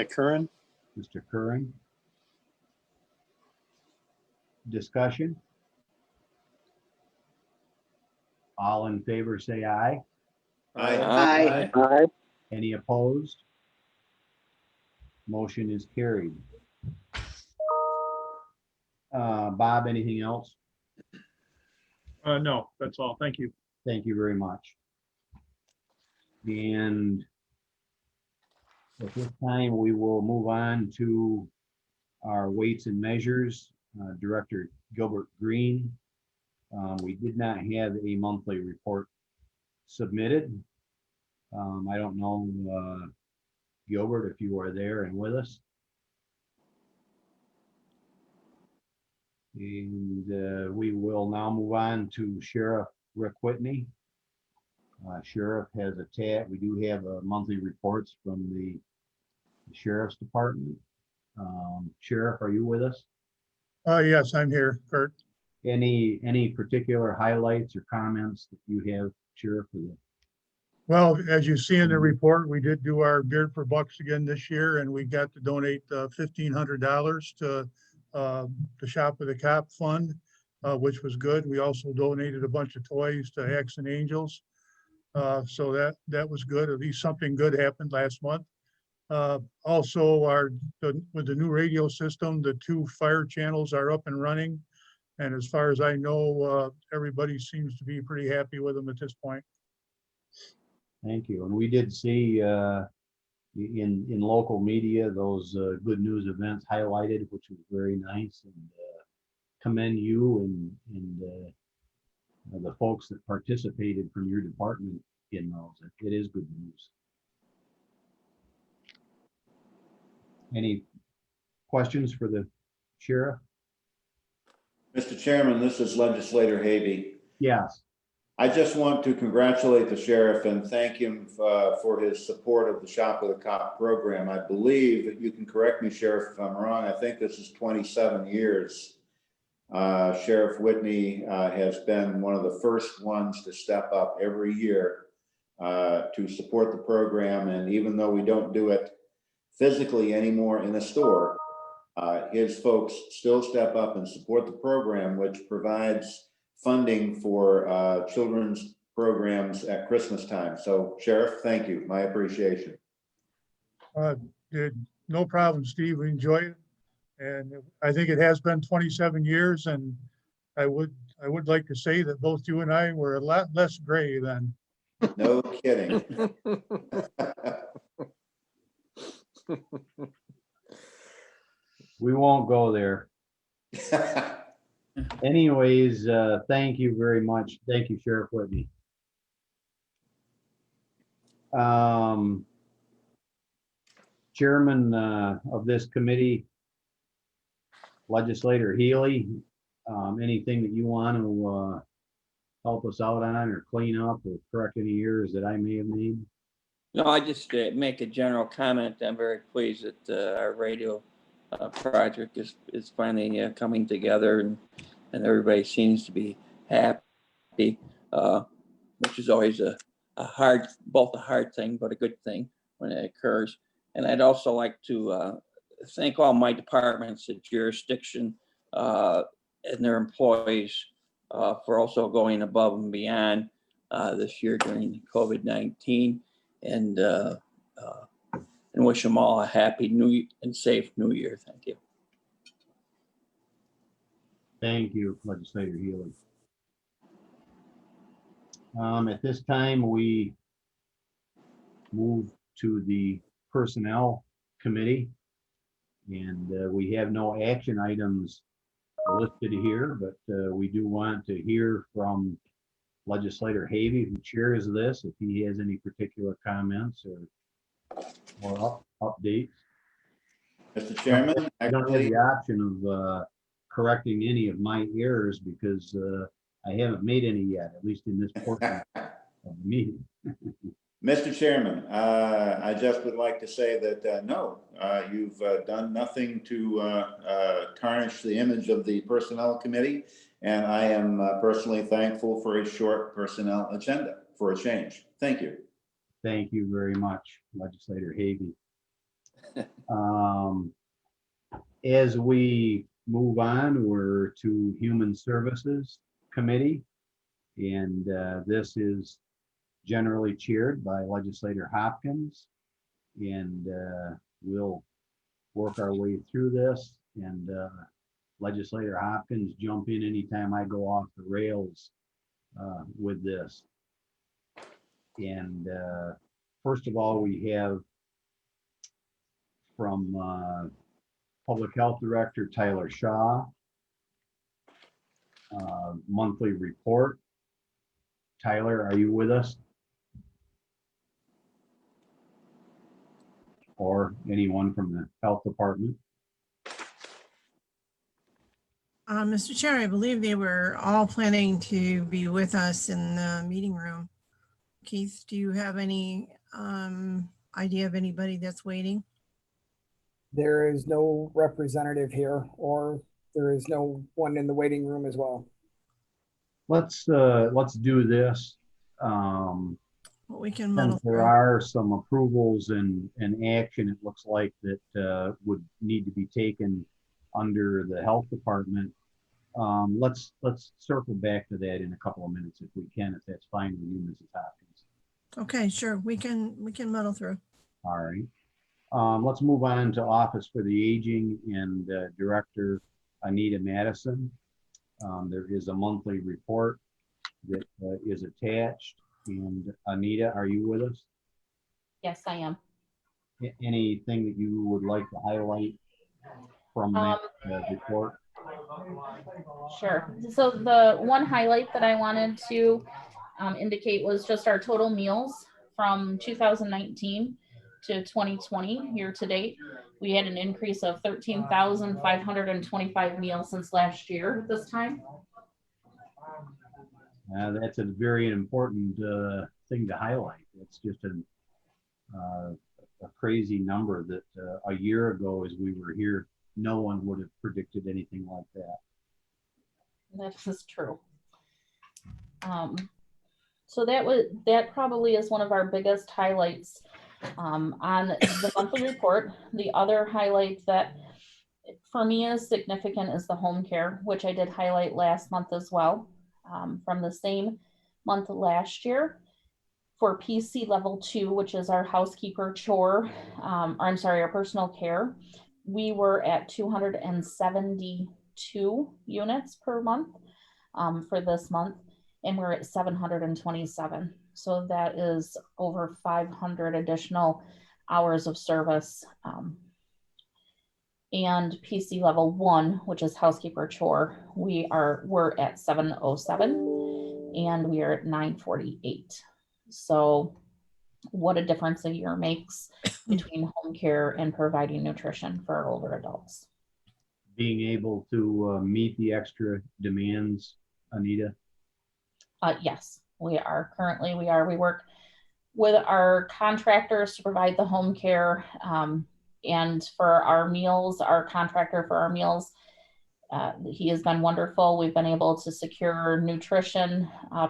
Curran. Mr. Curran. Discussion? All in favor, say aye. Aye. Aye. Any opposed? Motion is carried. Bob, anything else? No, that's all. Thank you. Thank you very much. And at this time, we will move on to our weights and measures. Director Gilbert Green. We did not have a monthly report submitted. I don't know, Gilbert, if you are there and with us. And we will now move on to Sheriff Rick Whitney. Sheriff has we do have monthly reports from the Sheriff's Department. Sheriff, are you with us? Yes, I'm here, Kurt. Any particular highlights or comments that you have, Sheriff? Well, as you see in the report, we did do our Beard for Bucks again this year, and we got to donate $1,500 to the Shop with a Cop Fund, which was good. We also donated a bunch of toys to Hacks and Angels. So that was good. At least something good happened last month. Also, with the new radio system, the 2 fire channels are up and running. And as far as I know, everybody seems to be pretty happy with them at this point. Thank you. And we did see in local media those good news events highlighted, which was very nice, and commend you and the folks that participated from your department in those. It is good news. Any questions for the sheriff? Mr. Chairman, this is Legislator Havey. Yes. I just want to congratulate the sheriff and thank him for his support of the Shop with a Cop program. I believe, you can correct me, Sheriff, if I'm wrong, I think this is 27 years. Sheriff Whitney has been one of the first ones to step up every year to support the program. And even though we don't do it physically anymore in the store, his folks still step up and support the program, which provides funding for children's programs at Christmas time. So Sheriff, thank you. My appreciation. No problem, Steve. We enjoy it. And I think it has been 27 years. And I would like to say that both you and I were a lot less gray then. No kidding. We won't go there. Anyways, thank you very much. Thank you, Sheriff Whitney. Chairman of this committee, Legislator Healy, anything that you want to help us out on or clean up or correct any errors that I may have made? No, I just make a general comment. I'm very pleased that our radio project is finally coming together, and everybody seems to be happy, which is always both a hard thing but a good thing when it occurs. And I'd also like to thank all my departments at jurisdiction and their employees for also going above and beyond this year during COVID-19, and wish them all a happy new and safe new year. Thank you. Thank you, Legislator Healy. At this time, we move to the Personnel Committee, and we have no action items listed here, but we do want to hear from Legislator Havey, who chairs this, if he has any particular comments or updates. Mr. Chairman, I don't have the option of correcting any of my errors because I haven't made any yet, at least in this portion of the meeting. Mr. Chairman, I just would like to say that no, you've done nothing to tarnish the image of the Personnel Committee, and I am personally thankful for a short personnel agenda for a change. Thank you. Thank you very much, Legislator Havey. As we move on, we're to Human Services Committee, and this is generally chaired by Legislator Hopkins, and we'll work our way through this. And Legislator Hopkins, jump in anytime I go off the rails with this. And first of all, we have from Public Health Director Tyler Shaw, monthly report. Tyler, are you with us? Or anyone from the Health Department? Mr. Chair, I believe they were all planning to be with us in the meeting room. Keith, do you have any idea of anybody that's waiting? There is no representative here, or there is no one in the waiting room as well. Let's do this. We can since there are some approvals and action, it looks like that would need to be taken under the Health Department. Let's circle back to that in a couple of minutes if we can, if that's fine with you, Mrs. Hopkins. Okay, sure. We can muddle through. All right. Let's move on to Office for the Aging and Director Anita Madison. There is a monthly report that is attached. And Anita, are you with us? Yes, I am. Anything that you would like to highlight from that report? Sure. So the one highlight that I wanted to indicate was just our total meals from 2019 to 2020 year to date. We had an increase of 13,525 meals since last year this time. That's a very important thing to highlight. It's just a crazy number that a year ago, as we were here, no one would have predicted anything like that. That is true. So that probably is one of our biggest highlights on the monthly report. The other highlight that for me is significant is the home care, which I did highlight last month as well. From the same month last year for PC level 2, which is our housekeeper chore, our personal care, we were at 272 units per month for this month, and we're at 727. So that is over 500 additional hours of service. And PC level 1, which is housekeeper chore, we're at 707 and we are at 948. So what a difference a year makes between home care and providing nutrition for our older adults. Being able to meet the extra demands, Anita? Yes, we are. Currently, we work with our contractors to provide the home care. And for our meals, our contractor for our meals, he has been wonderful. We've been able to secure nutrition,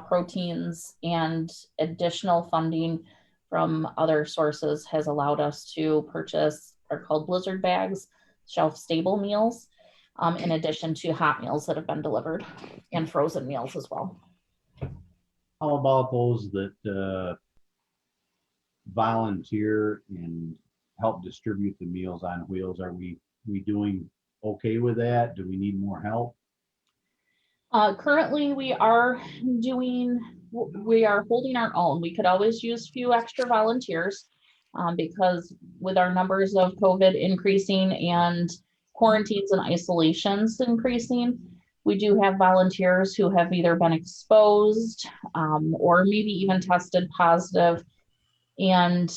proteins, and additional funding from other sources has allowed us to purchase are called blizzard bags, shelf-stable meals, in addition to hot meals that have been delivered and frozen meals as well. How about those that volunteer and help distribute the Meals on Wheels? Are we doing okay with that? Do we need more help? Currently, we are holding our own. We could always use a few extra volunteers because with our numbers of COVID increasing and quarantines and isolations increasing, we do have volunteers who have either been exposed or maybe even tested positive. And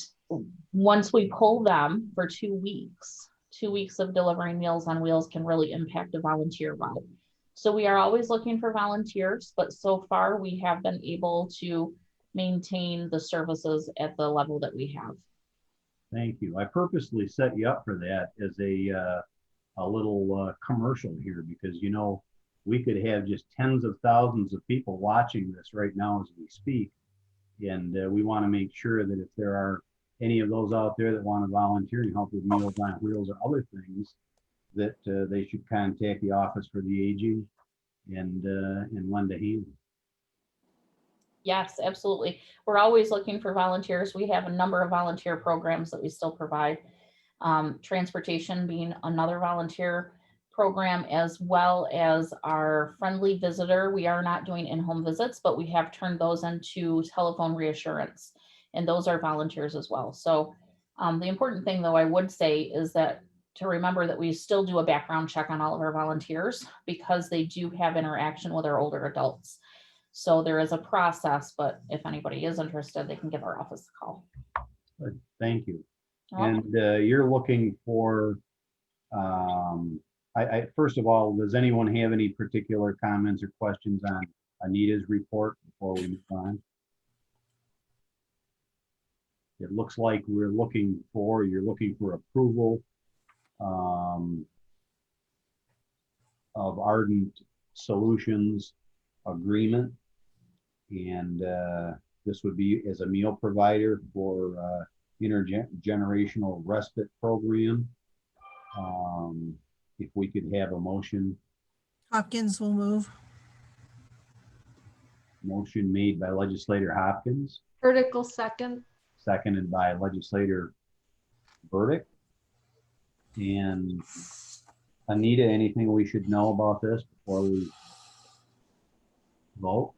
once we pull them for 2 weeks of delivering Meals on Wheels can really impact a volunteer route. So we are always looking for volunteers, but so far we have been able to maintain the services at the level that we have. Thank you. I purposely set you up for that as a little commercial here, because, you know, we could have just tens of thousands of people watching this right now as we speak. And we want to make sure that if there are any of those out there that want to volunteer and help with Meals on Wheels or other things, that they should contact the Office for the Aging and lend a hand. Yes, absolutely. We're always looking for volunteers. We have a number of volunteer programs that we still provide. Transportation being another volunteer program, as well as our friendly visitor. We are not doing in-home visits, but we have turned those into telephone reassurance, and those are volunteers as well. So the important thing, though, I would say is that to remember that we still do a background check on all of our volunteers because they do have interaction with our older adults. So there is a process, but if anybody is interested, they can give our office a call. Good. Thank you. Okay. And you're looking for, first of all, does anyone have any particular comments or questions on Anita's report before we move on? It looks like you're looking for approval of Ardent Solutions agreement. And this would be as a meal provider for intergenerational respite program. If we could have a motion. Hopkins will move. Motion made by Legislator Hopkins. Burdick will second. Seconded by Legislator Burdick. And Anita, anything we should know about this before we vote?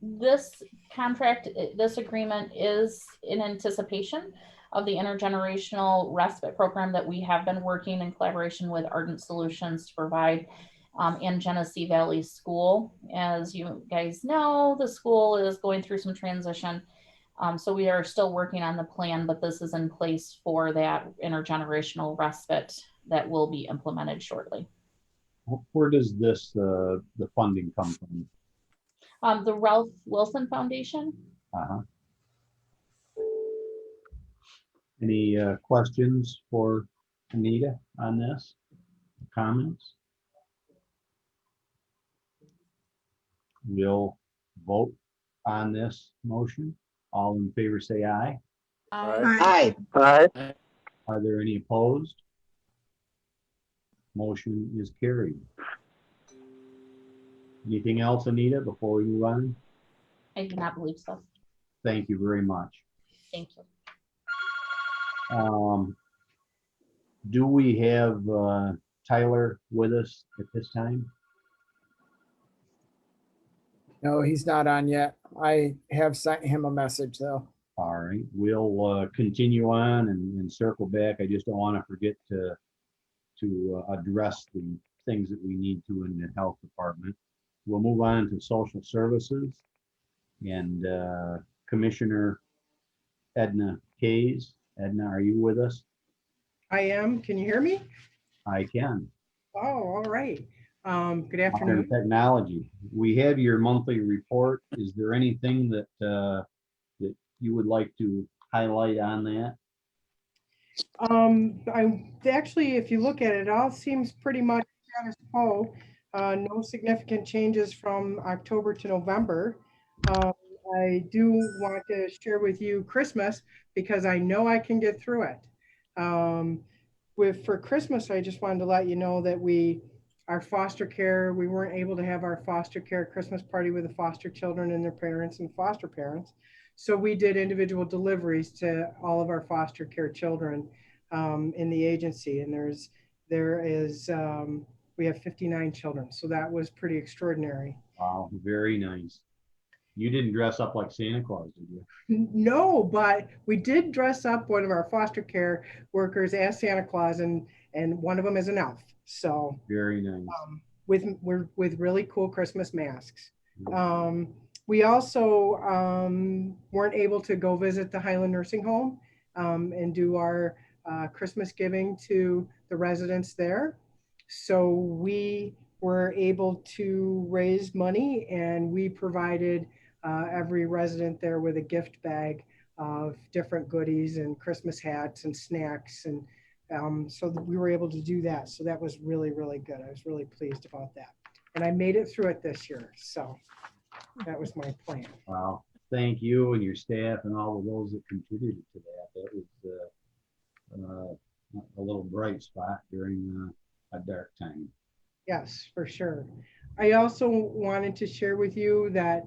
This contract, this agreement is in anticipation of the intergenerational respite program that we have been working in collaboration with Ardent Solutions to provide. in Genesee Valley School. As you guys know, the school is going through some transition. So we are still working on the plan, but this is in place for that intergenerational respite that will be implemented shortly. Where does this, the funding come from? The Ralph Wilson Foundation. Uh-huh. Any questions for Anita on this? Comments? We'll vote on this motion. All in favor say aye. Aye. Aye. Are there any opposed? Motion is carried. Anything else, Anita, before we move on? I do not believe so. Thank you very much. Thank you. Do we have Tyler with us at this time? No, he's not on yet. I have sent him a message though. All right, we'll continue on and circle back. I just don't want to forget to address the things that we need to in the health department. We'll move on to social services and Commissioner Edna Kays. Edna, are you with us? I am. Can you hear me? I can. Oh, all right. Good Modern afternoon. technology. We have your monthly report. Is there anything that that you would like to highlight on that? I actually, if you look at it, all seems pretty much status quo. No significant changes from October to November. I do want to share with you Christmas because I know I can get through it. For Christmas, I just wanted to let you know that our foster care, we weren't able to have our foster care Christmas party with the foster children and their parents and foster parents. So we did individual deliveries to all of our foster care children in the agency. And we have 59 children. So that was pretty extraordinary. Wow, very nice. You didn't dress up like Santa Claus, did you? No, but we did dress up one of our foster care workers as Santa Claus, and one of them is an elf. So very nice. With really cool Christmas masks. We also weren't able to go visit the Highland Nursing Home and do our Christmas giving to the residents there. So we were able to raise money, and we provided every resident there with a gift bag of different goodies and Christmas hats and snacks. And so we were able to do that. So that was really, really good. I was really pleased about that. And I made it through it this year. So that was my plan. Wow. Thank you and your staff and all of those that contributed to that. That was a little bright spot during a dark time. Yes, for sure. I also wanted to share with you that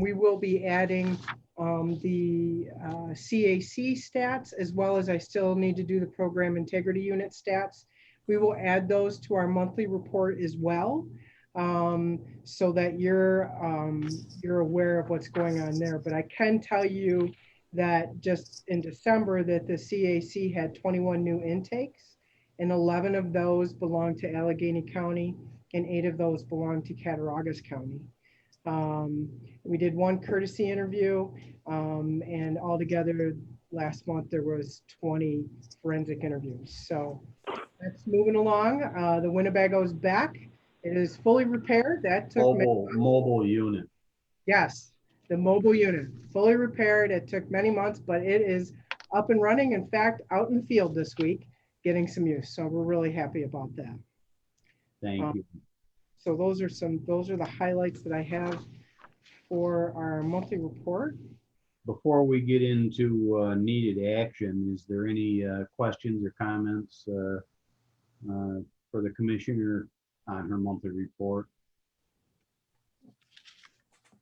we will be adding the CAC stats, as well as I still need to do the program integrity unit stats. We will add those to our monthly report as well, so that you're aware of what's going on there. But I can tell you that just in December that the CAC had 21 new intakes, and 11 of those belong to Allegheny County, and 8 of those belong to Cattaraugus County. We did one courtesy interview, and altogether last month there was 20 forensic interviews. So that's moving along. The Winnebago's back. It is fully repaired. That took mobile unit. Yes, the mobile unit, fully repaired. It took many months, but it is up and running. In fact, out in the field this week, getting some use. So we're really happy about that. Thank you. So those are the highlights that I have for our monthly report. Before we get into needed action, is there any questions or comments for the commissioner on her monthly report?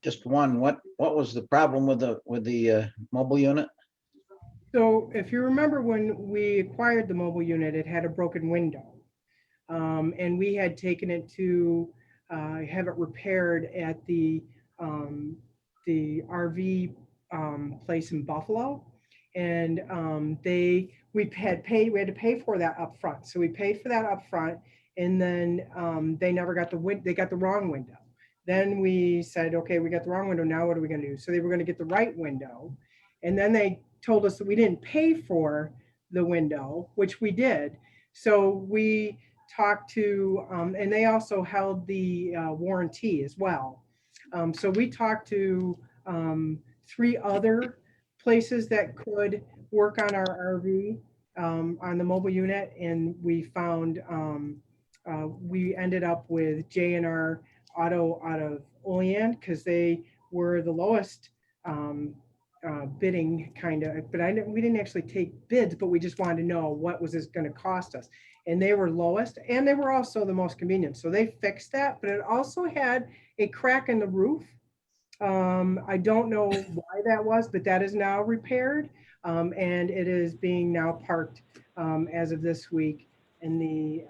Just one. What was the problem with the mobile unit? So if you remember, when we acquired the mobile unit, it had a broken window. And we had taken it to have it repaired at the RV place in Buffalo, and we had to pay for that up front. So we paid for that up front, And then they never got they got the wrong window. Then we said, okay, we got the wrong window. Now what are we going to do? So they were going to get the right window. And then they told us that we didn't pay for the window, which we did. So we talked to, and they also held the warranty as well. So we talked to 3 other places that could work on our RV, on the mobile unit. And we found, we ended up with J&R Auto out of Olean, because they were the lowest bidding kind of, but we didn't actually take bids, but we just wanted to know what was this going to cost us. And they were lowest, and they were also the most convenient. So they fixed that, but it also had a crack in the roof. I don't know why that was, but that is now repaired. And it is being now parked as of this week in the,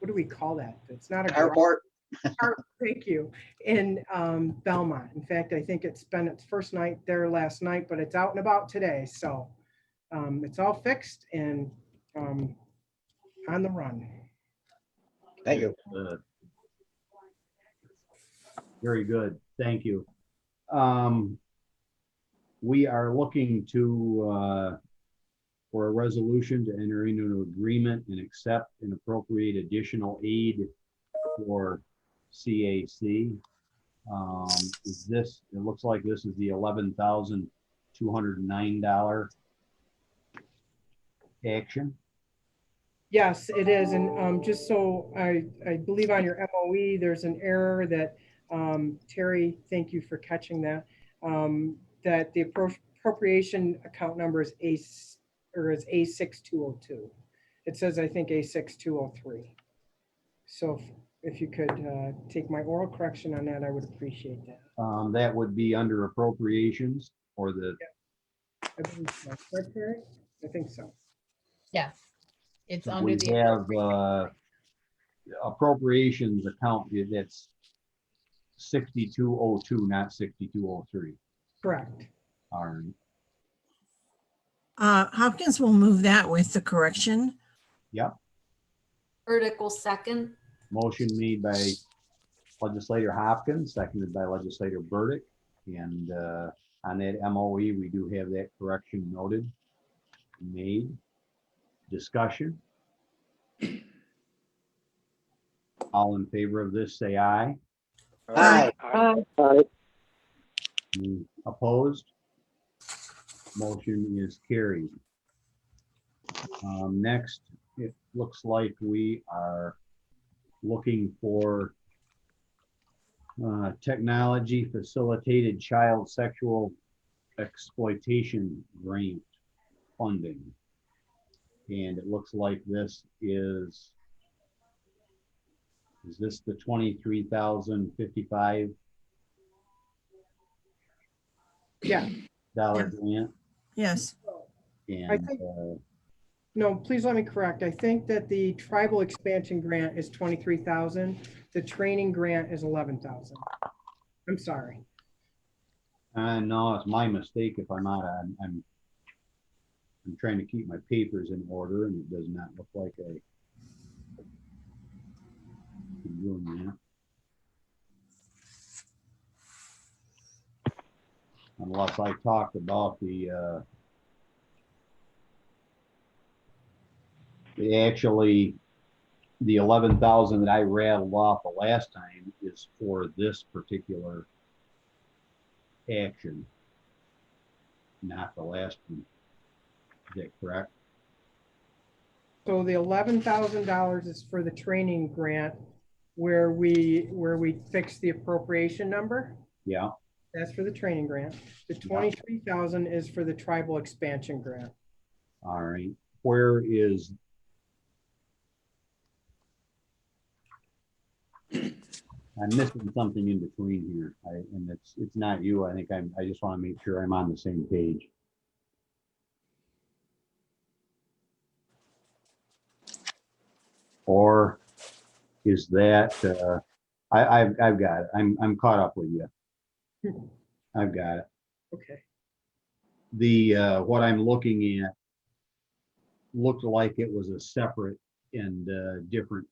what do we call that? It's not a Carport. Thank you. In Belmont. In fact, I think it's spent its first night there last night, but it's out and about today. So it's all fixed and on the run. Thank you. Very good. Thank you. We are looking to for a resolution to enter into an agreement and accept and appropriate additional aid for CAC. Is this, it looks like this is the $11,209 action. Yes, it is. And just so I believe on your MOE, there's an error that Terry, thank you for catching that, that the appropriation account number is A6202. It says, I think, A6203. So if you could take my oral correction on that, I would appreciate that. That would be under appropriations or the. I believe so. Correct, Terry? I think so. Yes, it's under We the. have appropriations account that's 6202, not 6203. Correct. All right. Hopkins will move that with the correction. Yep. Burdick will second. Motion made by Legislator Hopkins, seconded by Legislator Burdick. And on that MOE, we do have that correction noted, made. Discussion. All in favor of this, say aye. Aye. Opposed? Motion is carried. Next, it looks like we are looking for technology facilitated child sexual exploitation grant funding. And it looks like this is this the 23,055? Yeah. Dollar grant? Yes. And I think, no, please let me correct. I think that the tribal expansion grant is 23,000. The training grant is 11,000. I'm sorry. No, it's my mistake if I'm not. I'm trying to keep my papers in order, and it does not look like I'm doing that. Unless I talked about the actually the 11,000 that I rattled off the last time is for this particular action, not the last one. Is that correct? So the $11,000 is for the training grant where we fix the appropriation number. Yeah. That's for the training grant. The 23,000 is for the tribal expansion grant. All right. Where is? I'm missing something in between here. And it's not you. I think I just want to make sure I'm on the same page. Or is that I've got it. I'm caught up with you. I've got it. Okay. The what I'm looking at looked like it was a separate different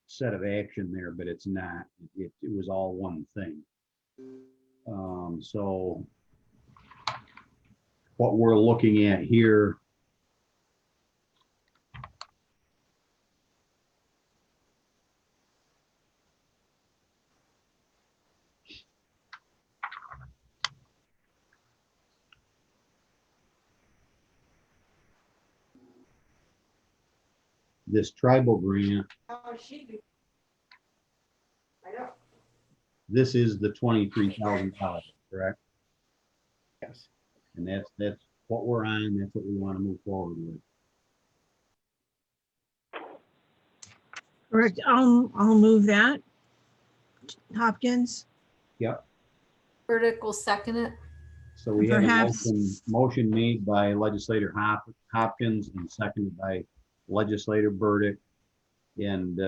set of action there, but it's not. It was all one thing. So what we're looking at here this tribal grant, this is the $23,000, correct? Yes. And that's what we're on. That's what we want to move forward with. Correct. I'll move that. Hopkins, Yep. Burdick will second it. So we have a Perhaps- motion made by legislator Hopkins and seconded by legislator Burdick. And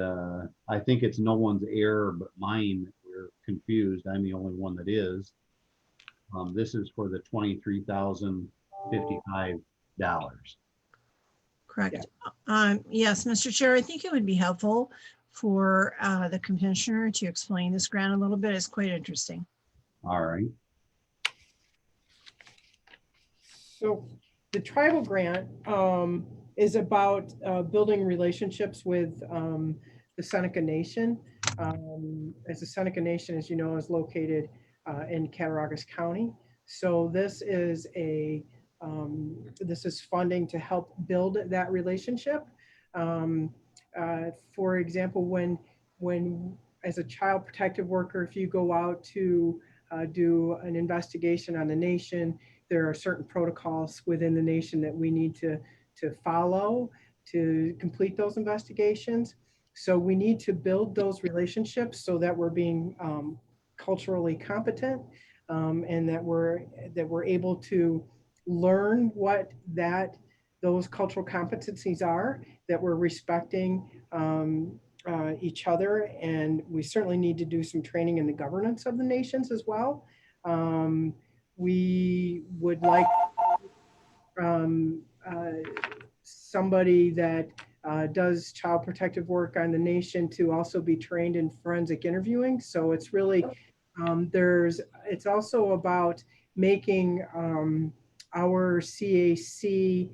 I think it's no one's error but mine that we're confused. I'm the only one that is. This is for the $23,055. correct. Yes, Mr. Chair, I think it would be helpful for the commissioner to explain this grant a little bit. It's quite interesting. All right. So the tribal grant is about building relationships with the Seneca Nation. As the Seneca Nation, as you know, is located in Cattaraugus County. So this is funding to help build that relationship. For example, when as a child protective worker, if you go out to do an investigation on the nation, there are certain protocols within the nation that we need to follow to complete those investigations. So we need to build those relationships so that we're being culturally competent and that we're able to learn what those cultural competencies are, that we're respecting each other, and we certainly need to do some training in the governance of the nations as well. We would like somebody that does child protective work on the nation to also be trained in forensic interviewing. So it's really, it's also about making our CAC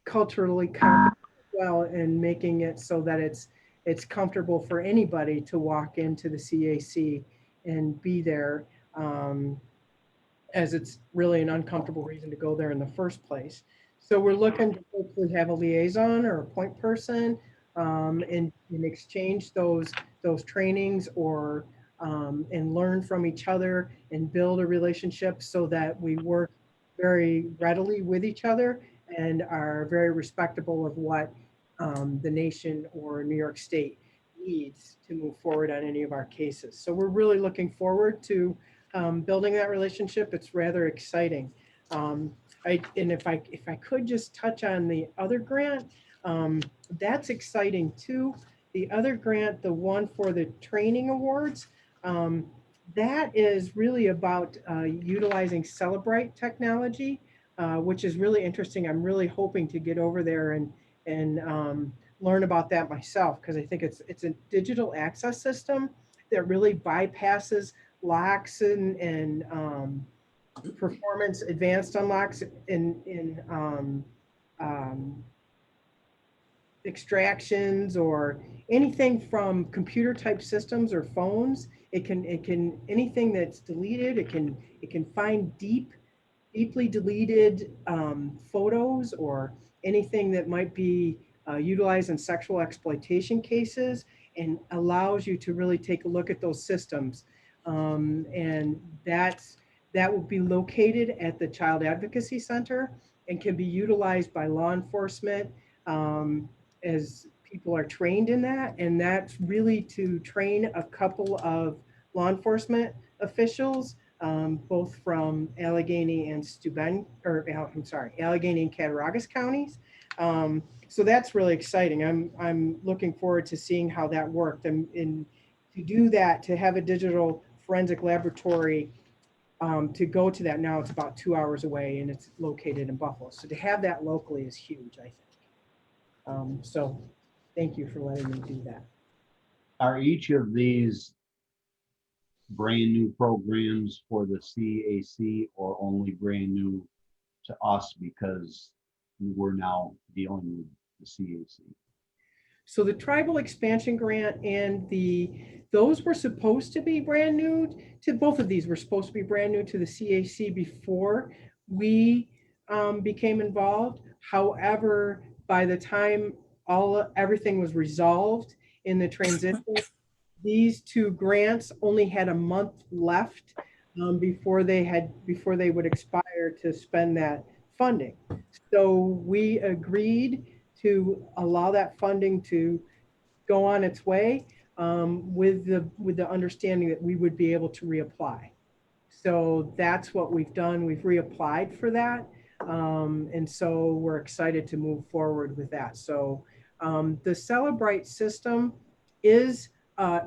culturally competent as well, and making it so that it's comfortable for anybody to walk into the CAC and be there, as it's really an uncomfortable reason to go there in the first place. So we're looking to hopefully have a liaison or a point person and exchange those trainings or and learn from each other and build a relationship so that we work very readily with each other and are very respectable of what the nation or New York State needs to move forward on any of our cases. So we're really looking forward to building that relationship. It's rather exciting. And if I could just touch on the other grant, that's exciting too. The other grant, the one for the training awards, that is really about utilizing Celebrite technology, which is really interesting. I'm really hoping to get over there and learn about that myself, because I think it's a digital access system that really bypasses locks and performance advanced unlocks in extractions or anything from computer type systems or phones. It can anything that's deleted, it can find deeply deleted photos or anything that might be utilized in sexual exploitation cases, and allows you to really take a look at those systems. And that will be located at the Child Advocacy Center and can be utilized by law enforcement as people are trained in that. And that's really to train a couple of law enforcement officials, both from Allegheny and Allegheny and Cattaraugus counties. So that's really exciting. I'm looking forward to seeing how that worked. And to do that, to have a digital forensic laboratory, to go to that now, it's about 2 hours away and it's located in Buffalo. So to have that locally is huge, I think. So thank you for letting me do that. Are each of these brand new programs for the CAC or only brand new to us because we're now dealing with the CAC? So the tribal expansion grant and those were supposed to be brand new to both of these were supposed to be brand new to the CAC before we became involved. However, by the time everything was resolved in the transition, these two grants only had a month left before they would expire to spend that funding. So we agreed to allow that funding to go on its way with the understanding that we would be able to reapply. So that's what we've done. We've reapplied for that. And so we're excited to move forward with that. So the Celebrite system is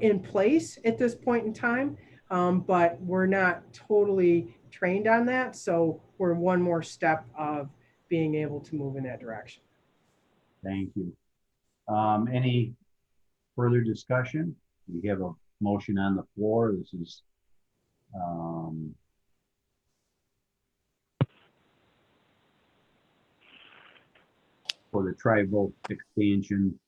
in place at this point in time, but we're not totally trained on that. So we're one more step of being able to move in that direction. Thank you. Any further discussion? We have a motion on the floor. This is for the tribal expansion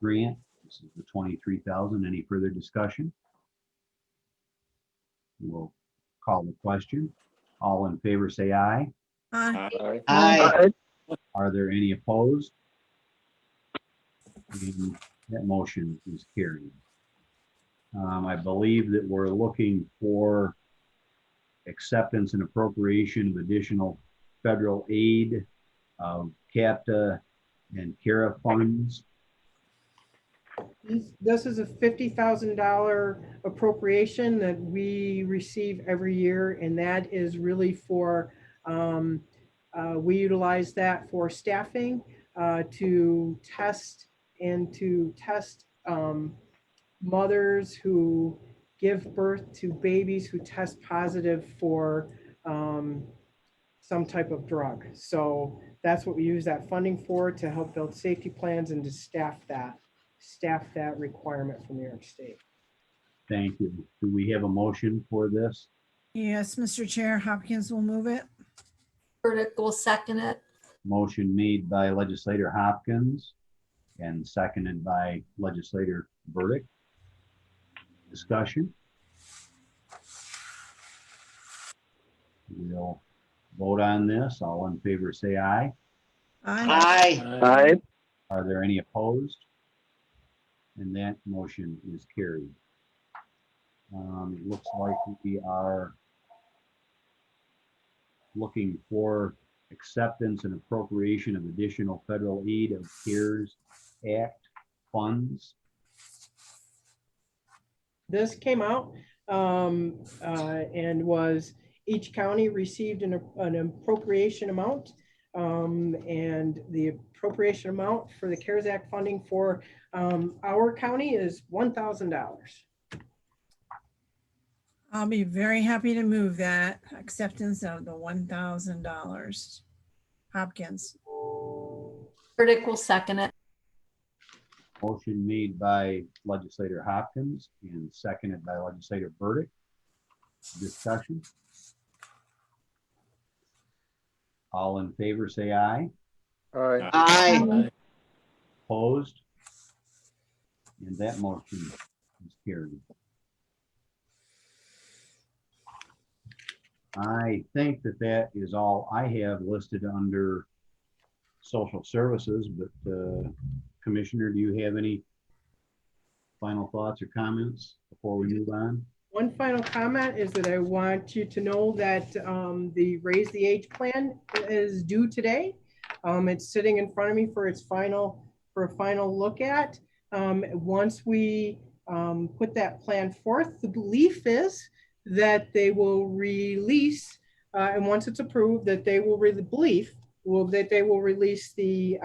grant. This is the 23,000. Any further discussion? We'll call the question. All in favor, say aye. Aye. Aye. Are there any opposed? And that motion is carried. I believe that we're looking for acceptance and appropriation of additional federal aid of CAPTA and CARA funds. This is a $50,000 appropriation that we receive every year, and that is really for, we utilize that for staffing to test mothers who give birth to babies who test positive for some type of drug. So that's what we use that funding for, to help build safety plans and to staff that requirement from New York State. Thank you. Do we have a motion for this? Yes, Mr. Chair, Hopkins will move it. Burdick will second it. Motion made by legislator Hopkins and seconded by legislator Burdick. Discussion. We'll vote on this. All in favor, say aye. Aye. Aye. Are there any opposed? And that motion is carried. It looks like we are looking for acceptance and appropriation of additional federal aid of CARES Act funds. This came out and was, each county received an appropriation amount, and the appropriation amount for the CARES Act funding for our county is $1,000. I'll be very happy to move that acceptance of the $1,000. Hopkins. Burdick will second it. Motion made by legislator Hopkins and seconded by legislator Burdick. Discussion. All in favor, say aye. Aye. Aye. Opposed? And that motion is carried. I think that that is all I have listed under social services, but Commissioner, do you have any final thoughts or comments before we move on? One final comment is that I want you to know that the Raise the Age plan is due today. It's sitting in front of me for a final look at. Once we put that plan forth, the belief is that they will release, and once it's approved, that they will release the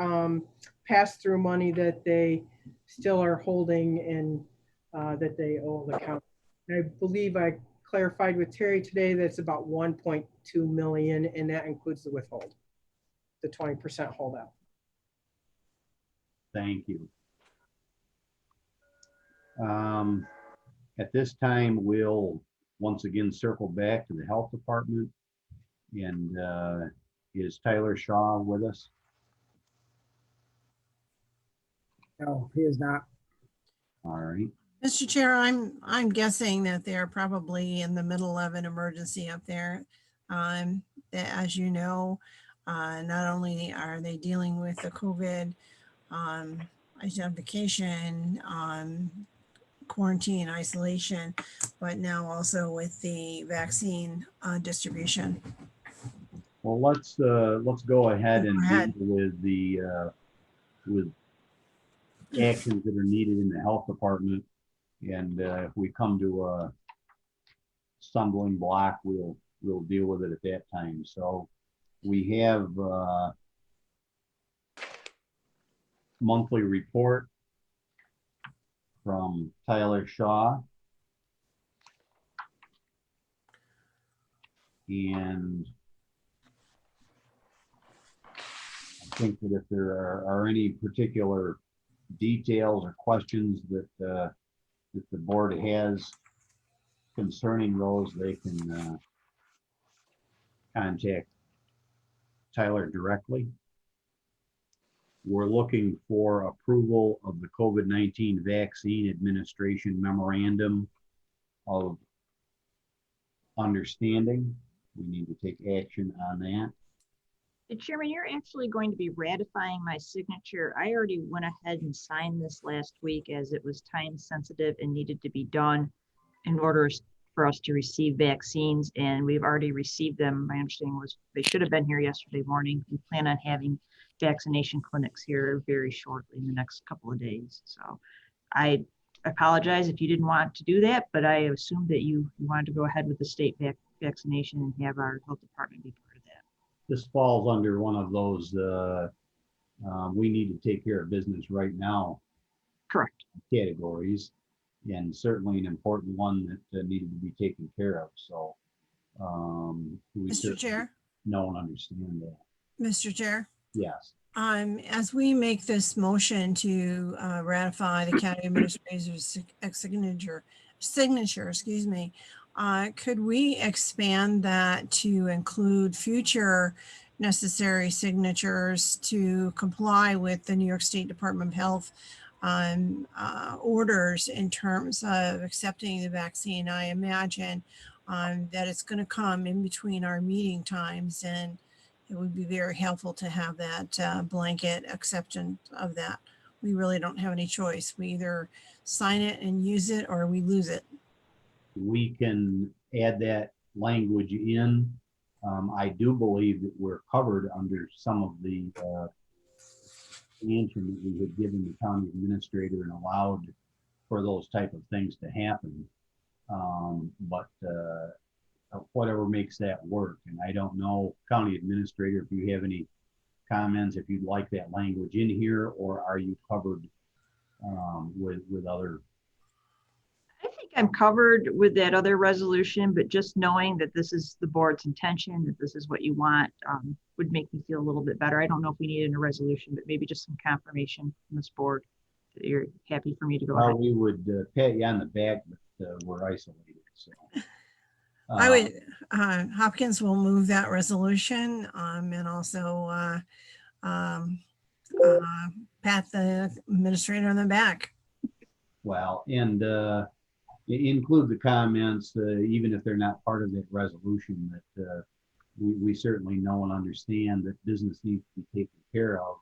pass-through money that they still are holding and that they owe the county. I believe I clarified with Terry today that it's about 1.2 million, and that includes the withhold, the 20% holdout. Thank you. At this time, we'll once again circle back to the health department. And is Tyler Shaw with us? No, he is not. All right. Mr. Chair, I'm guessing that they're probably in the middle of an emergency up there. That, as you know, not only are they dealing with the COVID identification, quarantine, isolation, but now also with the vaccine distribution. Well, let's go ahead and Go ahead. deal with the with actions that are needed in the health department. And if we come to a stumbling block, we'll deal with it at that time. So we have monthly report from Tyler Shaw. And I think that if there are any particular details or questions that the board has concerning those, they can contact Tyler directly. We're looking for approval of the COVID-19 vaccine administration memorandum of understanding. We need to take action on that. Chairman, you're actually going to be ratifying my signature. I already went ahead and signed this last week as it was time sensitive and needed to be done in order for us to receive vaccines, and we've already received them. My understanding was they should have been here yesterday morning. We plan on having vaccination clinics here very shortly in the next couple of days. So I apologize if you didn't want to do that, but I assumed that you wanted to go ahead with the state vaccination and have our health department be part of that. This falls under one of those, we need to take care of business right now. Correct. Categories, and certainly an important one that needed to be taken care of. So, we Mr. Chair? know and understand that. Mr. Chair? Yes. As we make this motion to ratify the county administrator's signature, excuse me, could we expand that to include future necessary signatures to comply with the New York State Department of Health orders in terms of accepting the vaccine? I imagine that it's going to come in between our meeting times, and it would be very helpful to have that blanket acceptance of that. We really don't have any choice. We either sign it and use it, or we lose it. We can add that language in. I do believe that we're covered under some of the expansion that we had given the county administrator and allowed for those type of things to happen. But whatever makes that work. And I don't know, county administrator, if you have any comments, if you'd like that language in here, or are you covered with other? I think I'm covered with that other resolution, but just knowing that this is the board's intention, that this is what you want, would make me feel a little bit better. I don't know if we need it in a resolution, but maybe just some confirmation from this board that you're happy for me to go ahead. Well, we would pat you on the back, but we're isolated. So. I would, Hopkins will move that resolution and also pat the administrator on the back. Well, and include the comments, even if they're not part of that resolution, that we certainly know and understand that business needs to be taken care of,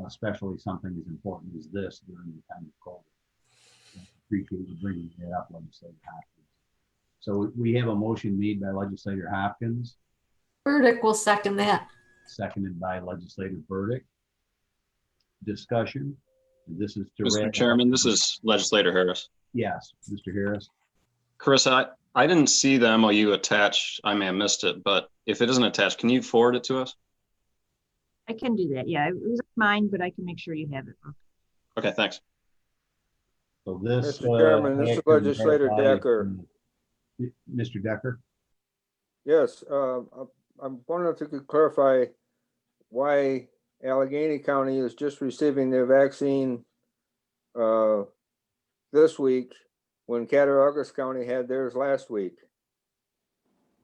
especially something as important as this during the time of COVID. Appreciate you bringing that up, Legislator Hopkins. So we have a motion made by Legislator Hopkins. Burdick will second that. Seconded by Legislator Burdick. Discussion. This is to Mr. Chairman, this is Legislator Harris. Yes, Mr. Harris. Chris, I didn't see the MOU attached. I may have missed it, but if it isn't attached, can you forward it to us? I can do that. Yeah, it was mine, but I can make sure you have it. Okay, thanks. So this, Mr. Chairman, this is Legislator Decker. Mr. Decker? Yes, I'm wondering if you could clarify why Allegheny County is just receiving their vaccine this week when Cattaraugus County had theirs last week.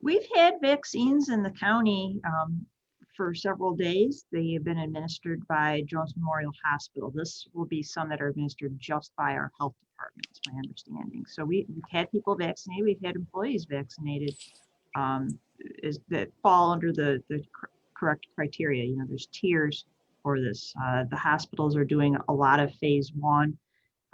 We've had vaccines in the county for several days. They have been administered by Jones Memorial Hospital. This will be some that are administered just by our health department, is my understanding. So we've had people vaccinated, we've had employees vaccinated that fall under the correct criteria. You know, there's tiers for this. The hospitals are doing a lot of phase 1.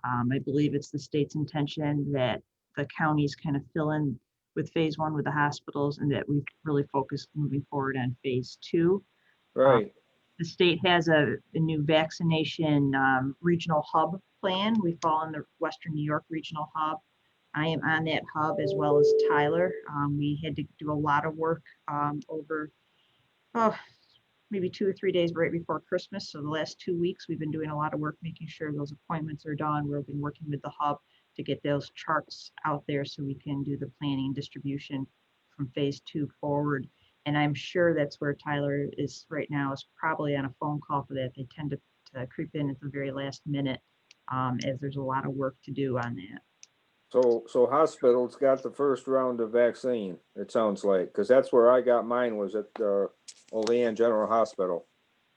I believe it's the state's intention that the counties kind of fill in with phase 1 with the hospitals, and that we've really focused moving forward on phase 2. Right. The state has a new vaccination regional hub plan. We fall in the Western New York regional hub. I am on that hub as well as Tyler. We had to do a lot of work over maybe 2 or 3 days right before Christmas. So the last 2 weeks, we've been doing a lot of work making sure those appointments are done. We've been working with the hub to get those charts out there so we can do the planning and distribution from phase 2 forward. And I'm sure that's where Tyler is right now, is probably on a phone call for that. They tend to creep in at the very last minute as there's a lot of work to do on that. So hospitals got the first round of vaccine, it sounds like, because that's where I got mine, was at Olean General Hospital.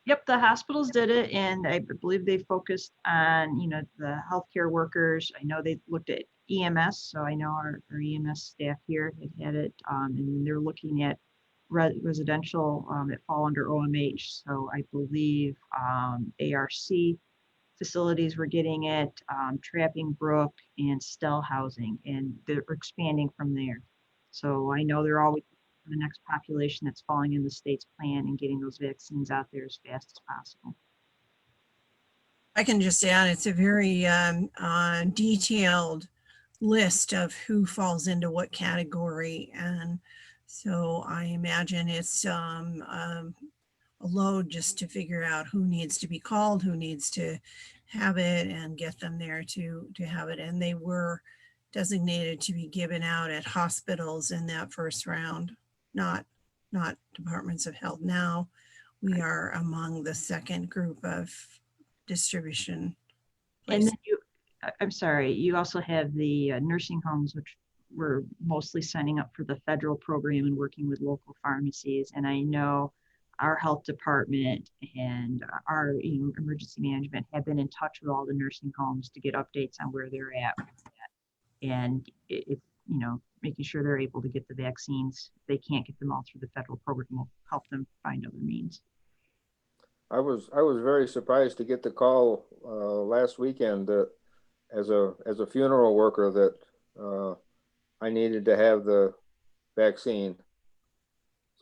Yep, the hospitals did it, and I believe they focused on, you know, the healthcare workers. I know they looked at EMS, so I know our EMS staff here had it, and they're looking at residential that fall under OMH. So I believe ARC facilities were getting it, Trapping Brook and Stell Housing, and they're expanding from there. So I know they're always the next population that's falling in the state's plan and getting those vaccines out there as fast as possible. I can just add, it's a very detailed list of who falls into what category. And so I imagine it's a load just to figure out who needs to be called, who needs to have it, and get them there to have it. And they were designated to be given out at hospitals in that first round, not departments of health. Now we are among the second group of distribution places. And then I'm sorry, you also have the nursing homes, which we're mostly signing up for the federal program and working with local pharmacies. And I know our health department and our emergency management have been in touch with all the nursing homes to get updates on where they're at. And it making sure they're able to get the vaccines. If they can't get them all through the federal program, will help them find other means. I was very surprised to get the call last weekend that as a funeral worker that I needed to have the vaccine.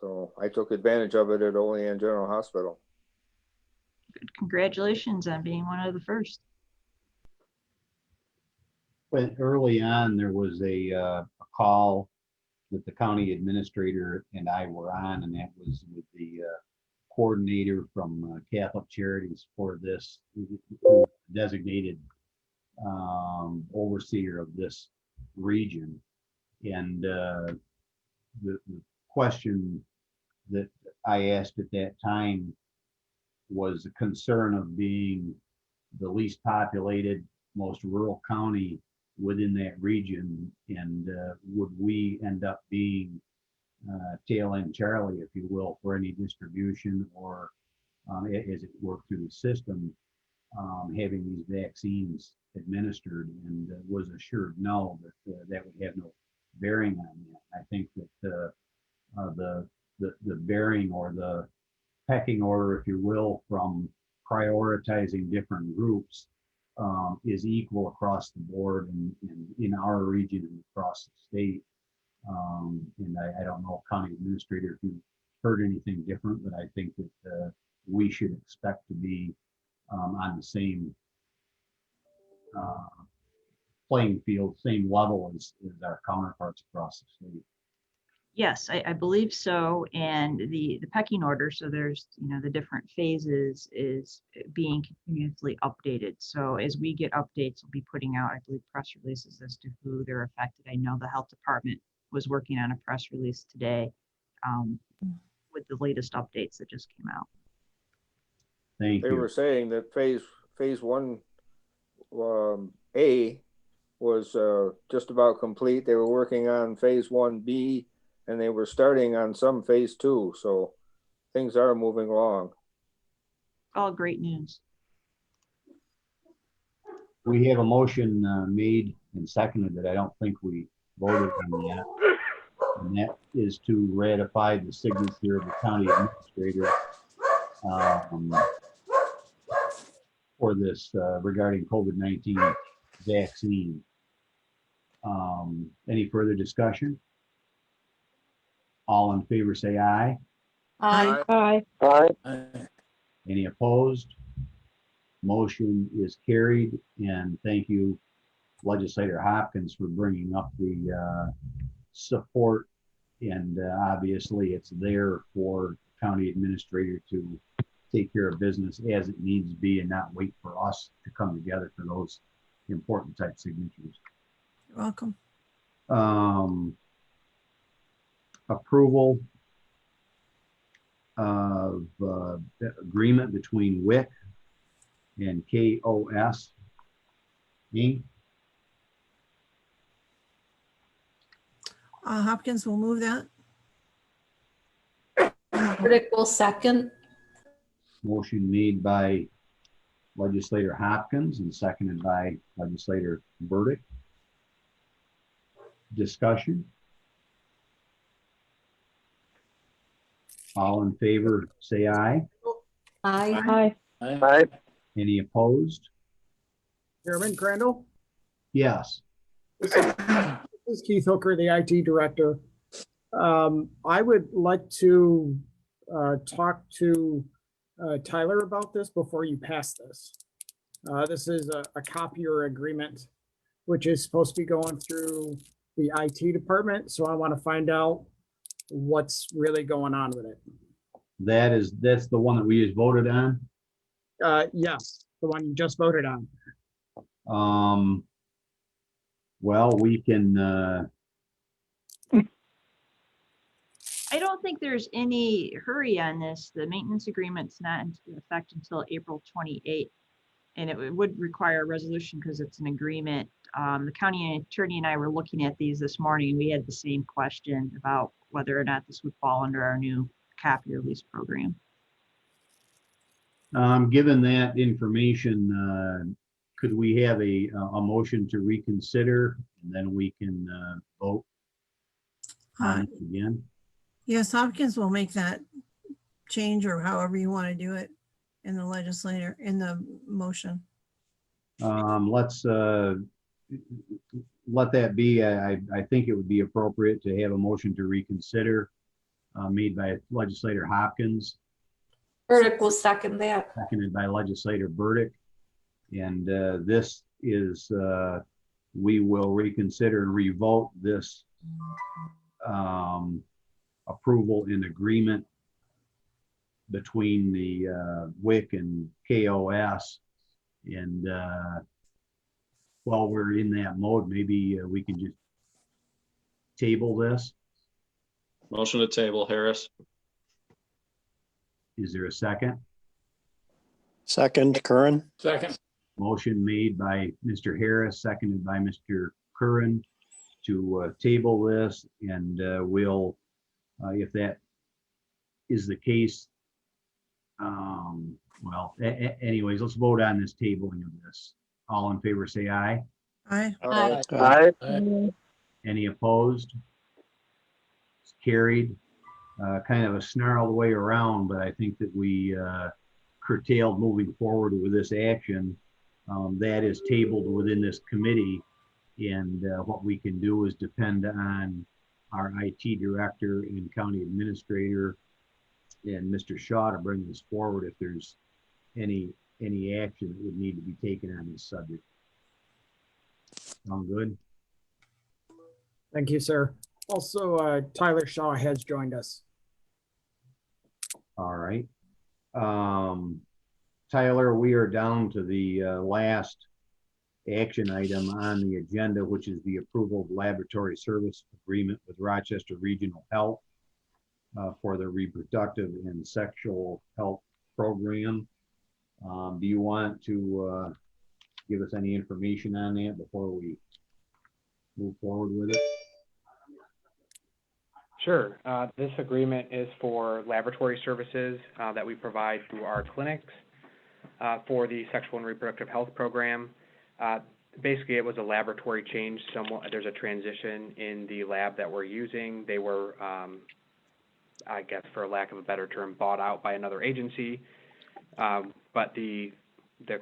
So I took advantage of it at Olean General Hospital. Good. Congratulations on being one of the first. But early on, there was a call that the county administrator and I were on, and that was with the coordinator from Catholic Charities for this, designated overseer of this region. And the question that I asked at that time was the concern of being the least populated, most rural county within that region, and would we end up being tail end Charlie, if you will, for any distribution, or as it worked through the system, having these vaccines administered, and was assured no, that that would have no bearing on that. I think that the bearing, or the pecking order, if you will, from prioritizing different groups is equal across the board and in our region and across the state. And I don't know, county administrator, if you heard anything different, but I think that we should expect to be on the same playing field, same level as our counterparts across the state. Yes, I believe so. And the pecking order, so there's, the different phases, is being continuously updated. So as we get updates, we'll be putting out, I believe, press releases as to who they're affected. I know the health department was working on a press release today with the latest updates that just came out. Thank They you. were saying that phase one, A was, just about complete. They were working on phase 1B and they were starting on some phase 2. So things are moving along. All great news. We have a motion made and seconded that I don't think we voted on yet. And that is to ratify the signature of the county administrator for this regarding COVID-19 vaccine. Any further discussion? All in favor, say aye. Aye. Aye. Any opposed? Motion is carried, and thank you, Legislator Hopkins, for bringing up the support. And obviously, it's there for county administrator to take care of business as it needs to be and not wait for us to come together for those important type signatures. You're welcome. Approval of the agreement between WIC and KOS Inc. Hopkins will move that. Burdick will second. Motion made by Legislator Hopkins and seconded by Legislator Burdick. Discussion? All in favor, say aye. Aye. Aye. Any opposed? Chairman Crandall, Yes. this is Keith Hooker, the IT director. I would like to talk to Tyler about this before you pass this. This is a copier agreement, which is supposed to be going through the IT department. So I want to find out what's really going on with it. That's the one that we just voted on. Yes, the one you just voted on. Well, we can, I don't think there's any hurry on this. The maintenance agreement's not in effect until April 28th. And it would require a resolution because it's an agreement. The county attorney and I were looking at these this morning, and we had the same question about whether or not this would fall under our new copier lease program. given that information, could we have a motion to reconsider, and then we can vote on it again? Yes, Hopkins will make that change, or however you want to do it in the legislator, in the motion. Let's let that be. I think it would be appropriate to have a motion to reconsider made by Legislator Hopkins, Burdick will second that. seconded by Legislator Burdick. And this is, we will reconsider and revote this approval and agreement between the WIC and KOS. And while we're in that mode, maybe we can just table this. Motion to table, Harris. Is there a second? Second, Curran. Second. Motion made by Mr. Harris, seconded by Mr. Curran to table this, and we'll, if that is the case, well, anyways, let's vote on this tabling of this. All in favor, say aye. Aye. Aye. Any opposed? It's carried. Kind of a snarled way around, but I think that we curtailed moving forward with this action. That is tabled within this committee, and what we can do is depend on our IT director and county administrator and Mr. Shaw to bring this forward if there's any action that would need to be taken on this subject. Sound good? Thank you, sir. Also, Tyler Shaw has joined us. All right. Tyler, we are down to the last action item on the agenda, which is the approval of laboratory service agreement with Rochester Regional Health for the reproductive and sexual health program. Do you want to give us any information on that before we move forward with it? Sure. This agreement is for laboratory services that we provide through our clinics for the sexual and reproductive health program. Basically, it was a laboratory change. There's a transition in the lab that we're using. They were, I guess, for lack of a better term, bought out by another agency. But the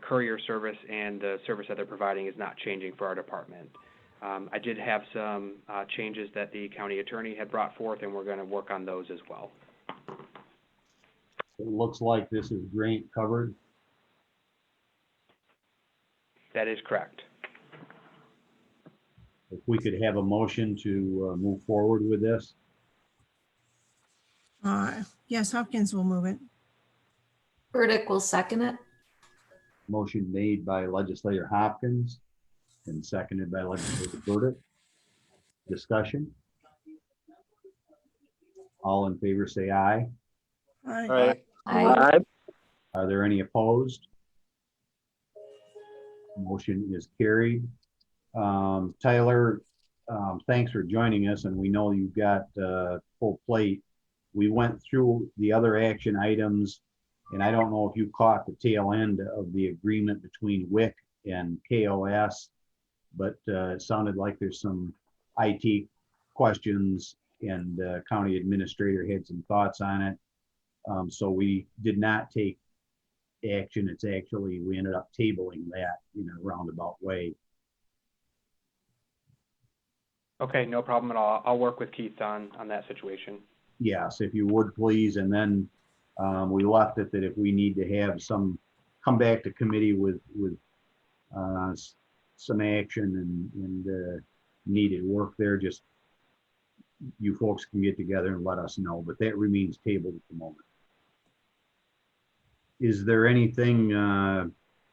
courier service and the service that they're providing is not changing for our department. I did have some changes that the county attorney had brought forth, and we're going to work on those as well. It looks like this is grant covered. That is correct. If we could have a motion to move forward with this. Yes, Hopkins will move it. Burdick will second it. Motion made by legislator Hopkins and seconded by legislator Burdick. Discussion. All in favor say aye. Aye. Aye. Are there any opposed? Motion is carried. Tyler, thanks for joining us, and we know you've got full plate. We went through the other action items, and I don't know if you caught the tail end of the agreement between WIC and KOS, but it sounded like there's some IT questions, and county administrator had some thoughts on it. So we did not take action. It's actually, we ended up tabling that in a roundabout way. Okay, no problem at all. I'll work with Keith on that situation. Yes, if you would please. And then we left it that if we need to have come back to committee with some action and needed work there, just you folks can get together and let us know, but that remains tabled at the moment. Is there anything,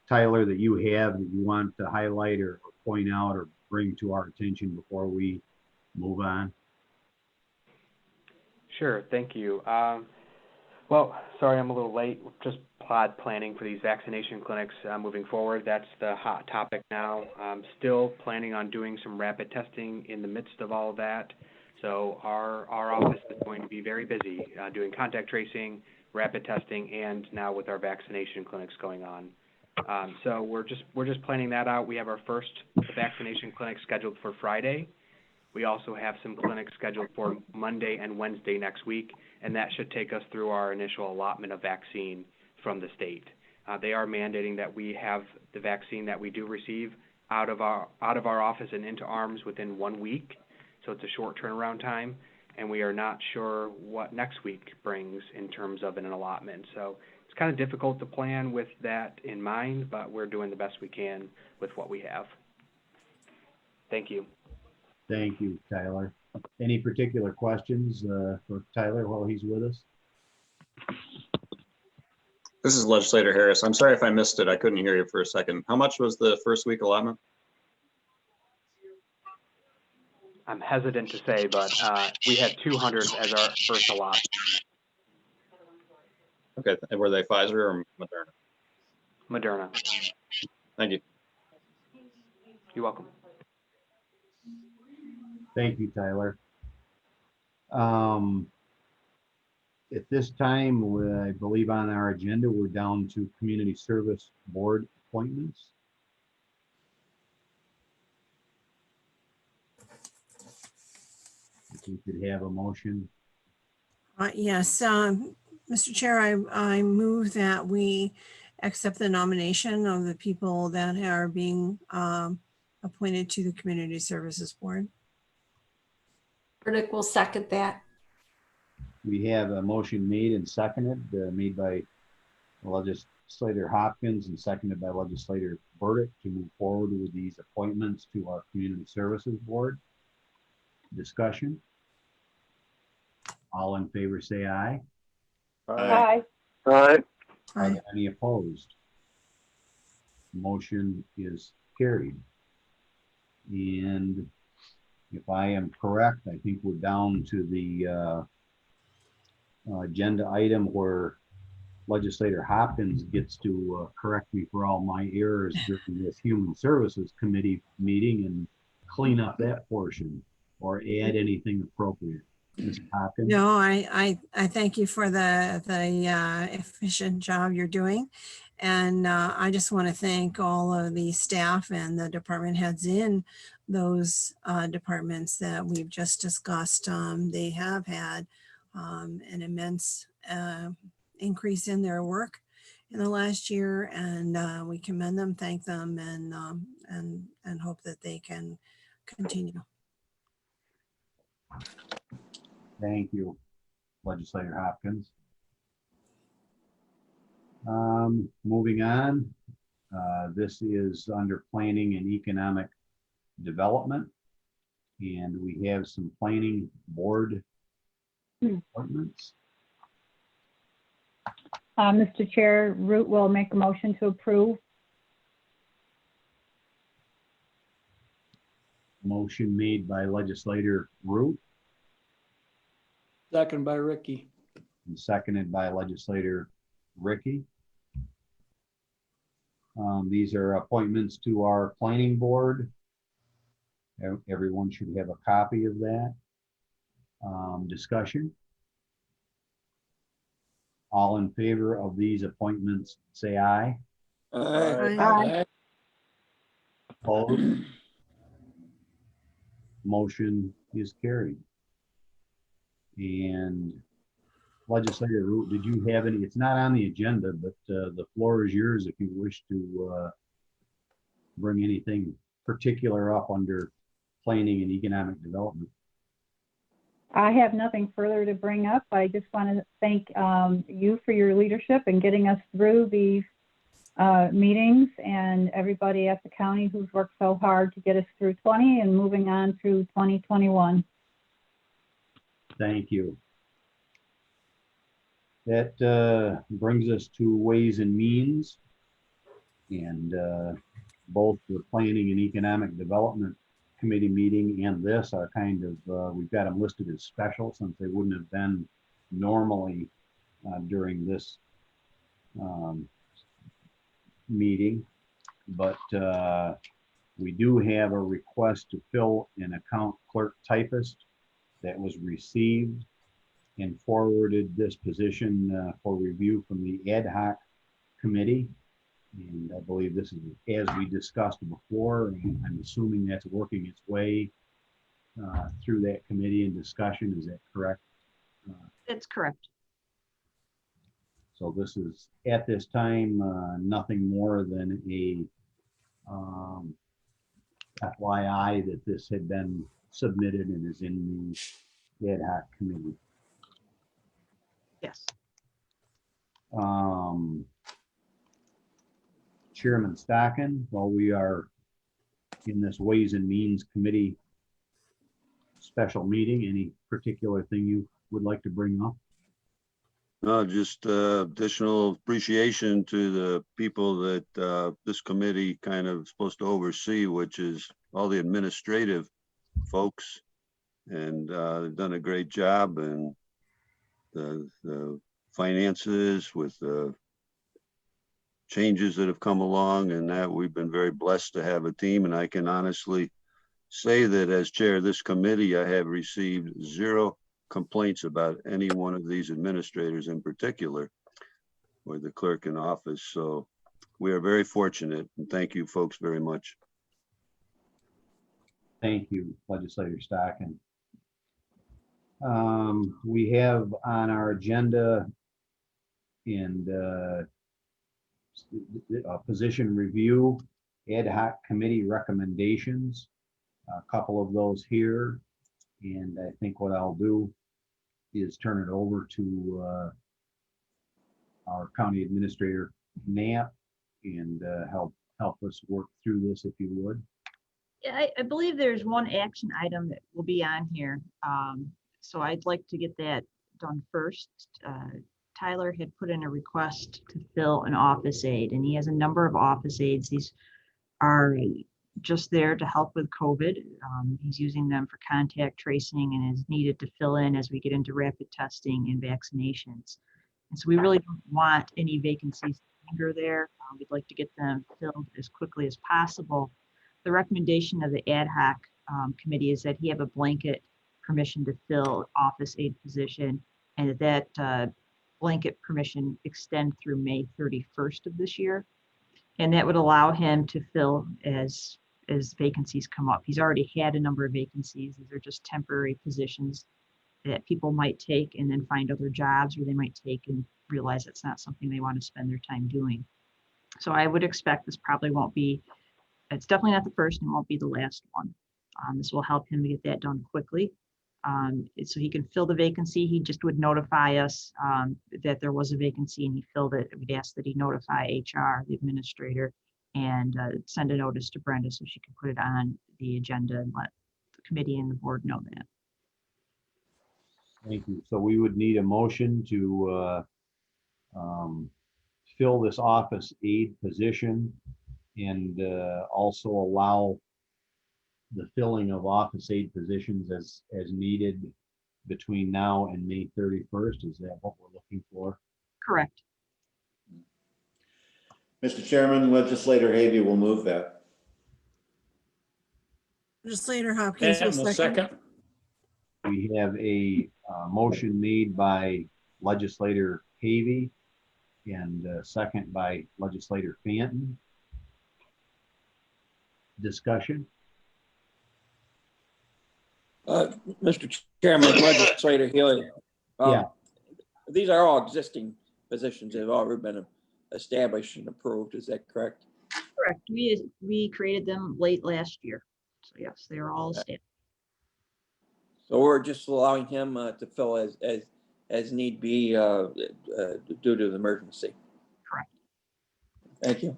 Tyler, that you have that you want to highlight or point out or bring to our attention before we move on? Sure, thank you. Well, sorry I'm a little late. Just planning for these vaccination clinics moving forward. That's the hot topic now. I'm still planning on doing some rapid testing in the midst of all of that. So our office is going to be very busy doing contact tracing, rapid testing, and now with our vaccination clinics going on. So we're just planning that out. We have our first vaccination clinic scheduled for Friday. We also have some clinics scheduled for Monday and Wednesday next week, and that should take us through our initial allotment of vaccine from the state. They are mandating that we have the vaccine that we do receive out of our office and into arms within 1 week. So it's a short turnaround time, and we are not sure what next week brings in terms of an allotment. So it's kind of difficult to plan with that in mind, but we're doing the best we can with what we have. Thank you. Thank you, Tyler. Any particular questions for Tyler while he's with us? This is Legislator Harris. I'm sorry if I missed it. I couldn't hear you for a second. How much was the first week allotment? I'm hesitant to say, but we had 200 as our first allotment. Okay, and were they Pfizer or Moderna? Moderna. Thank you. You're welcome. Thank you, Tyler. At this time, I believe on our agenda, we're down to Community Service Board appointments. If we could have a motion. Yes, Mr. Chair, I move that we accept the nomination of the people that are being appointed to the Community Services Board. Burdick will second that. We have a motion made and seconded, made by Legislator Hopkins and seconded by Legislator Burdick to move forward with these appointments to our Community Services Board. Discussion. All in favor say aye. Aye. Aye. Are there any opposed? Motion is carried. And if I am correct, I think we're down to the agenda item where Legislator Hopkins gets to correct me for all my errors during this Human Services Committee meeting and clean up that portion or add anything appropriate. Ms. Hopkins? No, I thank you for the efficient job you're doing. And I just want to thank all of the staff and the department heads in those departments that we've just discussed. They have had an immense increase in their work in the last year, and we commend them, thank them, and hope that they can continue. Thank you, Legislator Hopkins. Moving on, this is under Planning and Economic Development, and we have some planning board appointments. Mr. Chair, Root will make a motion to approve. Motion made by Legislator Root Second by Ricky. and seconded by Legislator Ricky. These are appointments to our planning board. Everyone should have a copy of that. Discussion. All in favor of these appointments, say aye. Aye. Opposed? Motion is carried. And Legislator Root, did you have any? It's not on the agenda, but the floor is yours if you wish to bring anything particular up under planning and economic development. I have nothing further to bring up. I just want to thank you for your leadership in getting us through these meetings, and everybody at the county who's worked so hard to get us through 20 and moving on through 2021. Thank you. That brings us to Ways and Means, and both the Planning and Economic Development Committee meeting and this are kind of, we've got them listed as special since they wouldn't have been normally during this meeting. But we do have a request to fill an account clerk typist that was received and forwarded this position for review from the ad hoc committee. And I believe this is, as we discussed before, and I'm assuming that's working its way through that committee and discussion. Is that correct? That's correct. So this is, at this time, nothing more than a FYI that this had been submitted and is in the ad hoc committee. Yes. Chairman Stockin, while we are in this Ways and Means Committee special meeting, any particular thing you would like to bring up? No, just additional appreciation to the people that this committee kind of supposed to oversee, which is all the administrative folks. And they've done a great job, and the finances with the changes that have come along, and that we've been very blessed to have a team. And I can honestly say that as chair of this committee, I have received 0 complaints about any one of these administrators in particular, or the clerk in office. So we are very fortunate, and thank you folks very much. Thank you, Legislator Stockin. We have on our agenda and position review, ad hoc committee recommendations, a couple of those here. And I think what I'll do is turn it over to our county administrator, Knapp, and help us work through this, if you would. Yeah, I believe there's one action item that will be on here. So I'd like to get that done first. Tyler had put in a request to fill an office aide, and he has a number of office aides. These are just there to help with COVID. He's using them for contact tracing and is needed to fill in as we get into rapid testing and vaccinations. And so we really don't want any vacancies under there. We'd like to get them filled as quickly as possible. The recommendation of the ad hoc committee is that he have a blanket permission to fill office aide position, and that blanket permission extend through May 31st of this year. And that would allow him to fill as vacancies come up. He's already had a number of vacancies. These are just temporary positions that people might take and then find other jobs, or they might take and realize it's not something they want to spend their time doing. So I would expect this probably won't be, it's definitely not the first and won't be the last one. This will help him to get that done quickly. So he can fill the vacancy. He just would notify us that there was a vacancy and he filled it. We'd ask that he notify HR, the administrator, and send a notice to Brenda so she can put it on the agenda and let the committee and the board know that. Thank you. So we would need a motion to fill this office aide position and also allow the filling of office aide positions as needed between now and May 31st. Is that what we're looking for? Correct. Mr. Chairman, Legislator Havey will move that. Legislator Hopkins will second. We have a motion made by Legislator Havey and second by Legislator Fanton. Discussion. Mr. Chairman, Legislator Healy. Yeah. These are all existing positions that have already been established and approved. Is that correct? Correct. We created them late last year. So yes, they are all established. So we're just allowing him to fill as need be due to the emergency. Correct. Thank you.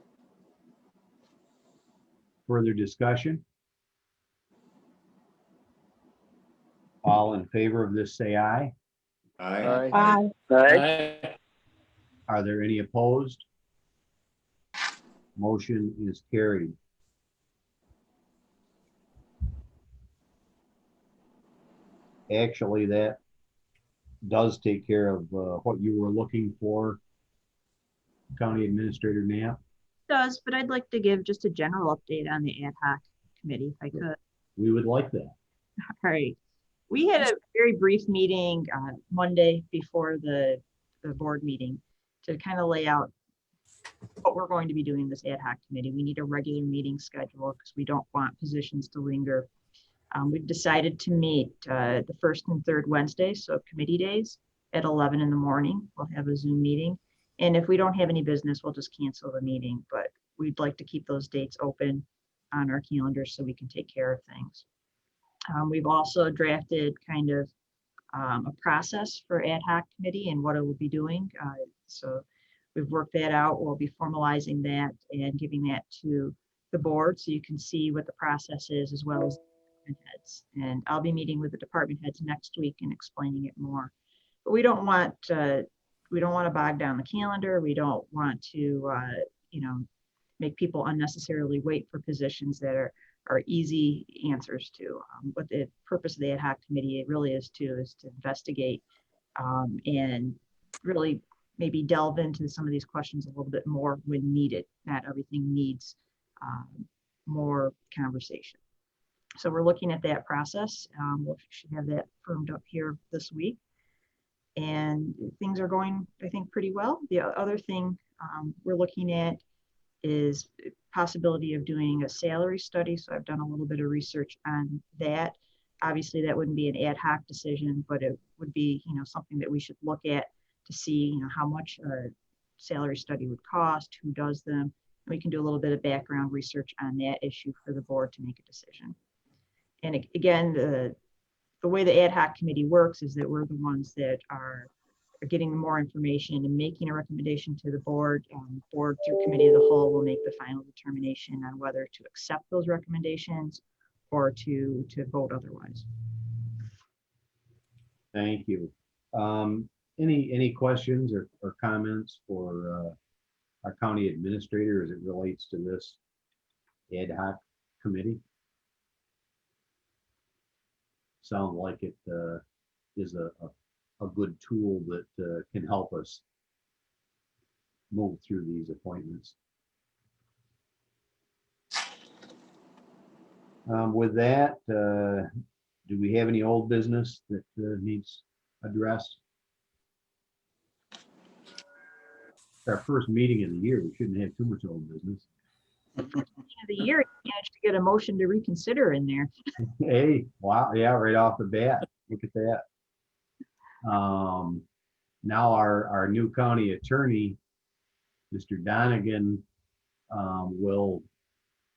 Further discussion? All in favor of this, say aye. Aye. Aye. Aye. Are there any opposed? Motion is carried. Actually, that does take care of what you were looking for, County Administrator Knapp. Does, but I'd like to give just a general update on the ad hoc committee, if I could. We would like that. All right. We had a very brief meeting Monday before the board meeting to kind of lay out what we're going to be doing in this ad hoc committee. We need a regular meeting schedule because we don't want positions to linger. We've decided to meet the first and third Wednesdays, so committee days at 11 in the morning. We'll have a Zoom meeting. And if we don't have any business, we'll just cancel the meeting. But we'd like to keep those dates open on our calendars so we can take care of things. We've also drafted kind of a process for ad hoc committee and what it will be doing. So we've worked that out. We'll be formalizing that and giving that to the board so you can see what the process is, as well as department heads. And I'll be meeting with the department heads next week and explaining it more. But we don't want to bog down the calendar. We don't want to make people unnecessarily wait for positions that are easy answers to. What the purpose of the ad hoc committee really is to investigate and really maybe delve into some of these questions a little bit more when needed. Not everything needs more conversation. So we're looking at that process. We should have that firmed up here this week. And things are going, I think, pretty well. The other thing we're looking at is possibility of doing a salary study. So I've done a little bit of research on that. Obviously, that wouldn't be an ad hoc decision, but it would be, something that we should look at to see, how much a salary study would cost, who does them. And we can do a little bit of background research on that issue for the board to make a decision. And again, the way the ad hoc committee works is that we're the ones that are getting more information and making a recommendation to the board. Board through committee of the whole will make the final determination on whether to accept those recommendations or to vote otherwise. Thank you. Any questions or comments for our county administrator as it relates to this ad hoc committee? Sounds like it is a good tool that can help us move through these appointments. With that, do we have any old business that needs addressed? It's our first meeting of the year. We shouldn't have too much old business. Of the year, you managed to get a motion to reconsider in there. Hey, wow, yeah, right off the bat. Look at that. Now our new county attorney, Mr. Donegan, will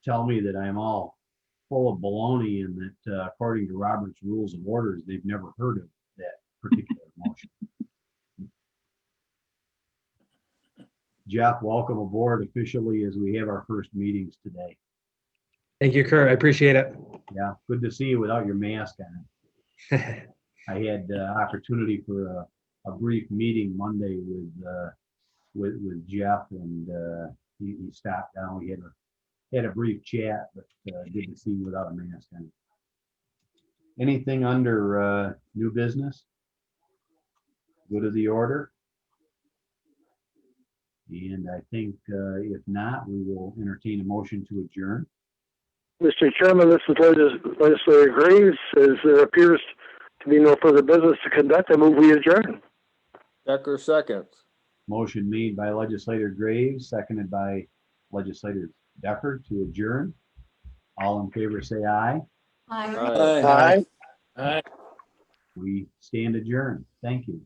tell me that I'm all full of baloney and that according to Robert's Rules of Orders, they've never heard of that particular motion. Jeff, welcome aboard officially as we have our first meetings today. Thank you, Kurt. I appreciate it. Yeah, good to see you without your mask on. I had opportunity for a brief meeting Monday with Jeff, and he stopped down. We had a brief chat, but good to see you without a mask on. Anything under new business? Good of the order? And I think if not, we will entertain a motion to adjourn. Mr. Chairman, this is Legislator Graves. As there appears to be no further business to conduct, I move we adjourn. Decker seconds. Motion made by Legislator Graves, seconded by Legislator Decker to adjourn. All in favor, say aye. Aye. We stand adjourned. Thank you.